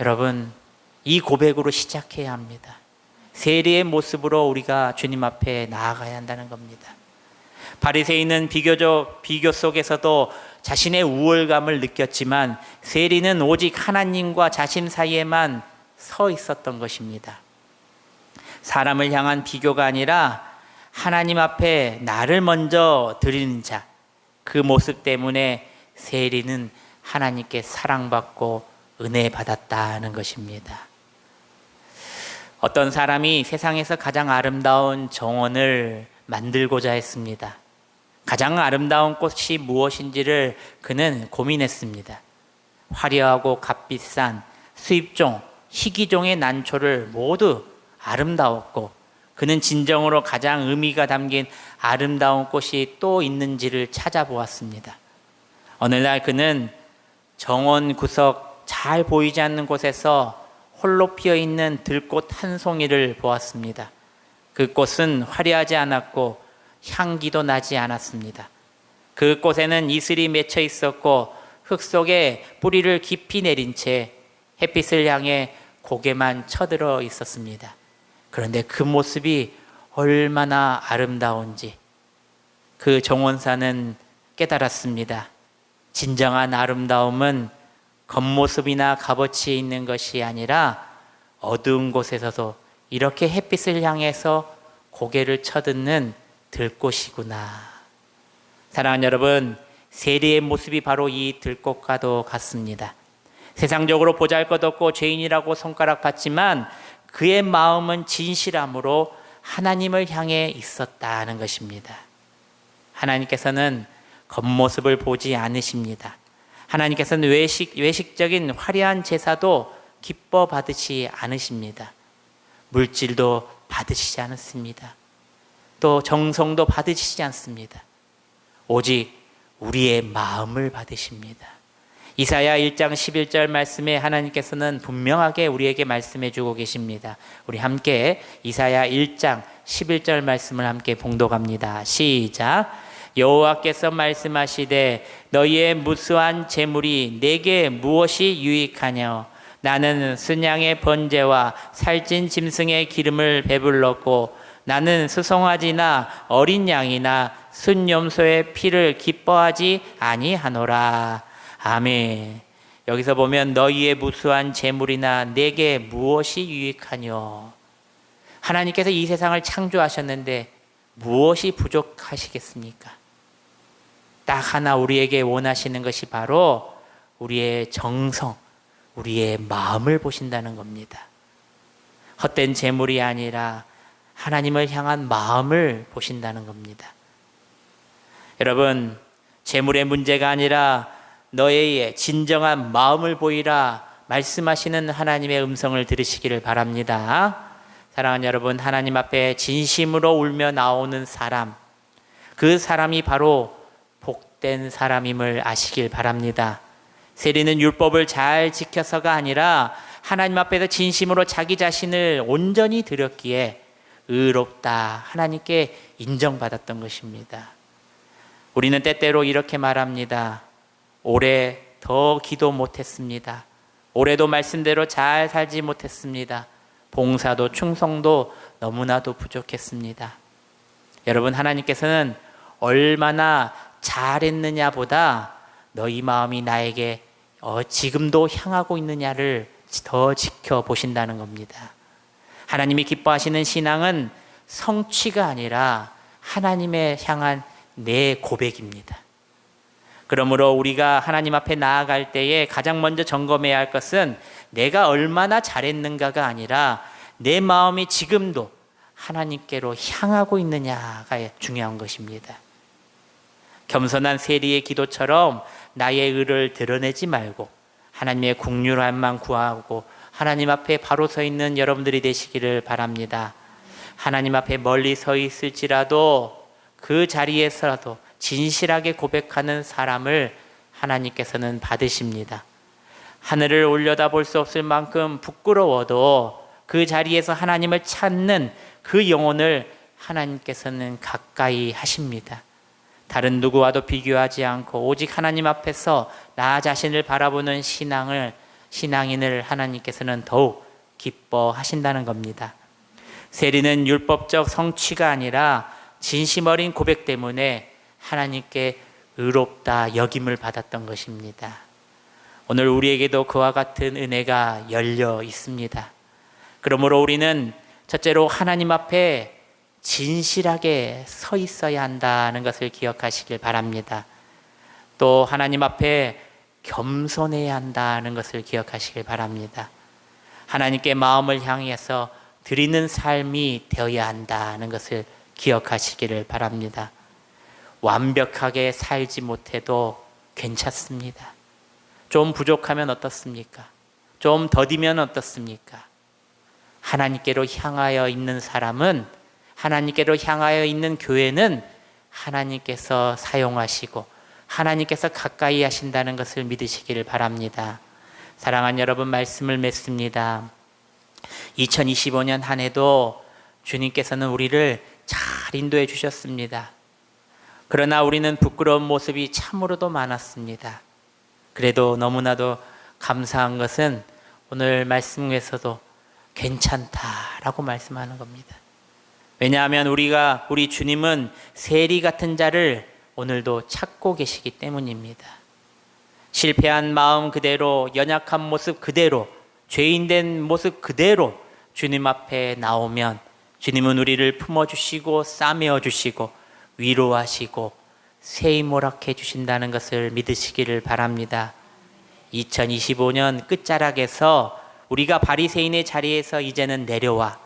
여러분, 이 고백으로 시작해야 합니다. 세리의 모습으로 우리가 주님 앞에 나아가야 한다는 겁니다. 바리새인은 비교 속에서도 자신의 우월감을 느꼈지만 세리는 오직 하나님과 자신 사이에만 서 있었던 것입니다. 사람을 향한 비교가 아니라 하나님 앞에 나를 먼저 드리는 자, 그 모습 때문에 세리는 하나님께 사랑받고 은혜 받았다는 것입니다. 어떤 사람이 세상에서 가장 아름다운 정원을 만들고자 했습니다. 가장 아름다운 꽃이 무엇인지를 그는 고민했습니다. 화려하고 값비싼 수입종, 희귀종의 난초를 모두 아름다웠고, 그는 진정으로 가장 의미가 담긴 아름다운 꽃이 또 있는지를 찾아보았습니다. 어느 날 그는 정원 구석 잘 보이지 않는 곳에서 홀로 피어있는 들꽃 한 송이를 보았습니다. 그 꽃은 화려하지 않았고 향기도 나지 않았습니다. 그 꽃에는 이슬이 맺혀 있었고 흙 속에 뿌리를 깊이 내린 채 햇빛을 향해 고개만 쳐들어 있었습니다. 그런데 그 모습이 얼마나 아름다운지 그 정원사는 깨달았습니다. 진정한 아름다움은 겉모습이나 값어치에 있는 것이 아니라 어두운 곳에서도 이렇게 햇빛을 향해서 고개를 쳐듣는 들꽃이구나. 사랑하는 여러분, 세리의 모습이 바로 이 들꽃과도 같습니다. 세상적으로 보잘것없고 죄인이라고 손가락 같지만 그의 마음은 진실함으로 하나님을 향해 있었다는 것입니다. 하나님께서는 겉모습을 보지 않으십니다. 하나님께서는 외식적인 화려한 제사도 기뻐 받으시 않으십니다. 물질도 받으시지 않습니다. 또 정성도 받으시지 않습니다. 오직 우리의 마음을 받으십니다. 이사야 1장 11절 말씀에 하나님께서는 분명하게 우리에게 말씀해 주고 계십니다. 우리 함께 이사야 1장 11절 말씀을 함께 봉독합니다. 시작. 여호와께서 말씀하시되 너희의 무수한 재물이 내게 무엇이 유익하냐? 나는 순양의 번제와 살찐 짐승의 기름을 배불렀고 나는 수송아지나 어린 양이나 순염소의 피를 기뻐하지 아니하노라. 아멘. 여기서 보면 너희의 무수한 재물이나 내게 무엇이 유익하뇨? 하나님께서 이 세상을 창조하셨는데 무엇이 부족하시겠습니까? 딱 하나 우리에게 원하시는 것이 바로 우리의 정성, 우리의 마음을 보신다는 겁니다. 헛된 재물이 아니라 하나님을 향한 마음을 보신다는 겁니다. 여러분, 재물의 문제가 아니라 너의 진정한 마음을 보이라 말씀하시는 하나님의 음성을 들으시기를 바랍니다. 사랑하는 여러분, 하나님 앞에 진심으로 울며 나오는 사람, 그 사람이 바로 복된 사람임을 아시길 바랍니다. 세리는 율법을 잘 지켜서가 아니라 하나님 앞에서 진심으로 자기 자신을 온전히 드렸기에 의롭다 하나님께 인정받았던 것입니다. 우리는 때때로 이렇게 말합니다. 올해 더 기도 못했습니다. 올해도 말씀대로 잘 살지 못했습니다. 봉사도 충성도 너무나도 부족했습니다. 여러분, 하나님께서는 얼마나 잘했느냐보다 너희 마음이 나에게 지금도 향하고 있느냐를 더 지켜보신다는 겁니다. 하나님이 기뻐하시는 신앙은 성취가 아니라 하나님의 향한 내 고백입니다. 그러므로 우리가 하나님 앞에 나아갈 때에 가장 먼저 점검해야 할 것은 내가 얼마나 잘했는가가 아니라 내 마음이 지금도 하나님께로 향하고 있느냐가 중요한 것입니다. 겸손한 세리의 기도처럼 나의 의를 드러내지 말고 하나님의 긍휼함만 구하고 하나님 앞에 바로 서 있는 여러분들이 되시기를 바랍니다. 하나님 앞에 멀리 서 있을지라도 그 자리에서라도 진실하게 고백하는 사람을 하나님께서는 받으십니다. 하늘을 올려다볼 수 없을 만큼 부끄러워도 그 자리에서 하나님을 찾는 그 영혼을 하나님께서는 가까이 하십니다. 다른 누구와도 비교하지 않고 오직 하나님 앞에서 나 자신을 바라보는 신앙인을 하나님께서는 더욱 기뻐하신다는 겁니다. 세리는 율법적 성취가 아니라 진심 어린 고백 때문에 하나님께 의롭다 여김을 받았던 것입니다. 오늘 우리에게도 그와 같은 은혜가 열려 있습니다. 그러므로 우리는 첫째로 하나님 앞에 진실하게 서 있어야 한다는 것을 기억하시길 바랍니다. 또 하나님 앞에 겸손해야 한다는 것을 기억하시길 바랍니다. 하나님께 마음을 향해서 드리는 삶이 되어야 한다는 것을 기억하시기를 바랍니다. 완벽하게 살지 못해도 괜찮습니다. 좀 부족하면 어떻습니까? 좀 더디면 어떻습니까? 하나님께로 향하여 있는 사람은, 하나님께로 향하여 있는 교회는 하나님께서 사용하시고 하나님께서 가까이 하신다는 것을 믿으시기를 바랍니다. 사랑하는 여러분, 말씀을 맺습니다. 2025년 한 해도 주님께서는 우리를 잘 인도해 주셨습니다. 그러나 우리는 부끄러운 모습이 참으로도 많았습니다. 그래도 너무나도 감사한 것은 오늘 말씀에서도 괜찮다라고 말씀하는 겁니다. 왜냐하면 우리 주님은 세리 같은 자를 오늘도 찾고 계시기 때문입니다. 실패한 마음 그대로, 연약한 모습 그대로, 죄인된 모습 그대로 주님 앞에 나오면 주님은 우리를 품어주시고 싸매어주시고 위로하시고 세이모락해 주신다는 것을 믿으시기를 바랍니다. 2025년 끝자락에서 우리가 바리새인의 자리에서 이제는 내려와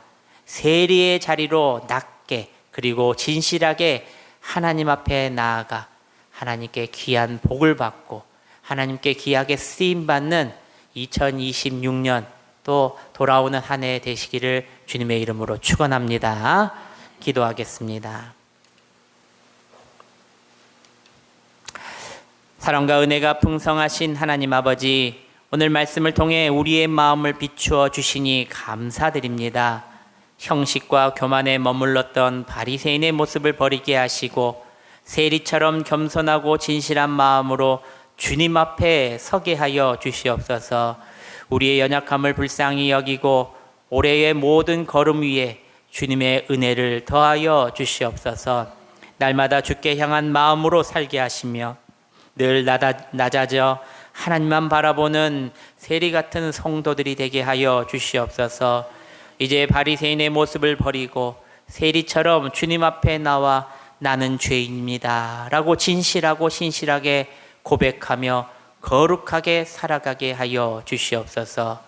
세리의 자리로 낮게 그리고 진실하게 하나님 앞에 나아가 하나님께 귀한 복을 받고 하나님께 귀하게 쓰임받는 2026년 또 돌아오는 한 해 되시기를 주님의 이름으로 축원합니다. 기도하겠습니다. 사랑과 은혜가 풍성하신 하나님 아버지, 오늘 말씀을 통해 우리의 마음을 비추어 주시니 감사드립니다. 형식과 교만에 머물렀던 바리새인의 모습을 버리게 하시고 세리처럼 겸손하고 진실한 마음으로 주님 앞에 서게 하여 주시옵소서. 우리의 연약함을 불쌍히 여기고 올해의 모든 걸음 위에 주님의 은혜를 더하여 주시옵소서. 날마다 주께 향한 마음으로 살게 하시며 늘 낮아져 하나님만 바라보는 세리 같은 성도들이 되게 하여 주시옵소서. 이제 바리새인의 모습을 버리고 세리처럼 주님 앞에 나와 나는 죄인입니다 라고 진실하고 신실하게 고백하며 거룩하게 살아가게 하여 주시옵소서.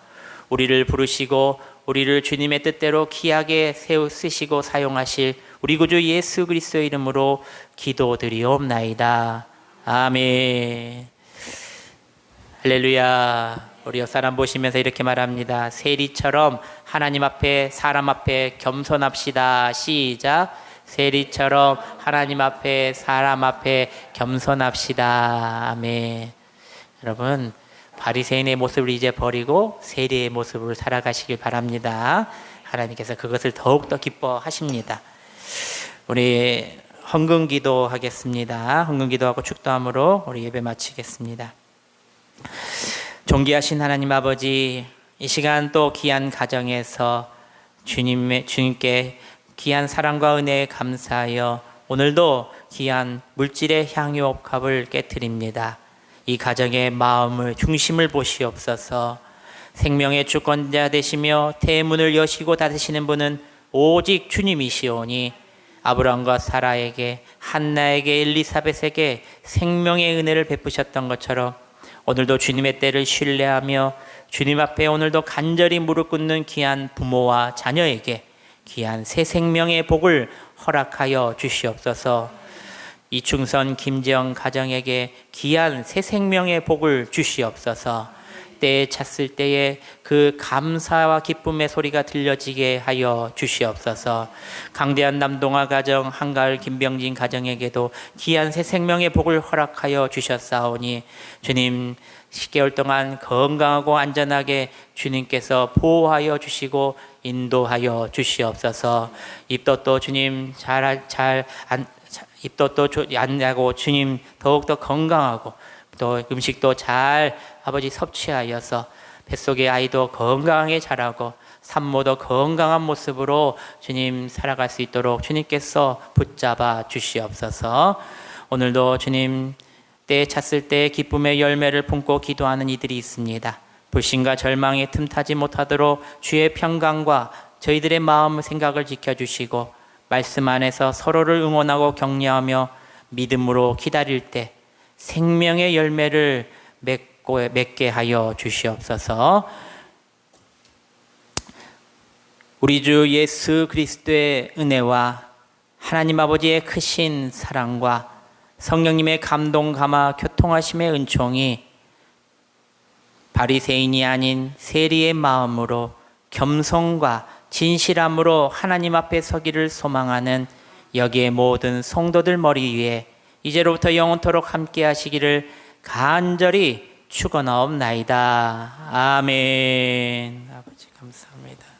우리를 부르시고 우리를 주님의 뜻대로 귀하게 쓰시고 사용하실 우리 구주 예수 그리스도의 이름으로 기도드리옵나이다. 아멘. 할렐루야. 우리 옆 사람 보시면서 이렇게 말합니다. 세리처럼 하나님 앞에 사람 앞에 겸손합시다. 시작. 세리처럼 하나님 앞에 사람 앞에 겸손합시다. 아멘. 여러분, 바리새인의 모습을 이제 버리고 세리의 모습으로 살아가시길 바랍니다. 하나님께서 그것을 더욱더 기뻐하십니다. 우리 헌금기도 하겠습니다. 헌금기도하고 축도함으로 우리 예배 마치겠습니다. 존귀하신 하나님 아버지, 이 시간 또 귀한 가정에서 주님께 귀한 사랑과 은혜에 감사하여 오늘도 귀한 물질의 향유옥합을 깨뜨립니다. 이 가정의 마음을 중심을 보시옵소서. 생명의 주권자 되시며 대문을 여시고 닫으시는 분은 오직 주님이시오니 아브라함과 사라에게 한나에게 엘리사벳에게 생명의 은혜를 베푸셨던 것처럼 오늘도 주님의 때를 신뢰하며 주님 앞에 오늘도 간절히 무릎 꿇는 귀한 부모와 자녀에게 귀한 새 생명의 복을 허락하여 주시옵소서. 이충선 김재영 가정에게 귀한 새 생명의 복을 주시옵소서. 때에 찼을 때에 그 감사와 기쁨의 소리가 들려지게 하여 주시옵소서. 강대한 남동아 가정, 한가을 김병진 가정에게도 귀한 새 생명의 복을 허락하여 주셨사오니 주님 10개월 동안 건강하고 안전하게 주님께서 보호하여 주시고 인도하여 주시옵소서. 입덧도 주님 입덧도 안 나고 주님 더욱더 건강하고 또 음식도 잘 아버지 섭취하여서 뱃속의 아이도 건강하게 자라고 산모도 건강한 모습으로 주님 살아갈 수 있도록 주님께서 붙잡아 주시옵소서. 오늘도 주님 때에 찼을 때 기쁨의 열매를 품고 기도하는 이들이 있습니다. 불신과 절망에 틈타지 못하도록 주의 평강과 저희들의 마음 생각을 지켜주시고 말씀 안에서 서로를 응원하고 격려하며 믿음으로 기다릴 때 생명의 열매를 맺게 하여 주시옵소서. 우리 주 예수 그리스도의 은혜와 하나님 아버지의 크신 사랑과 성령님의 감동 감화 교통하심의 은총이 바리새인이 아닌 세리의 마음으로 겸손과 진실함으로 하나님 앞에 서기를 소망하는 여기의 모든 성도들 머리 위에 이제로부터 영원토록 함께 하시기를 간절히 축원하옵나이다. 아멘. 아버지 감사합니다.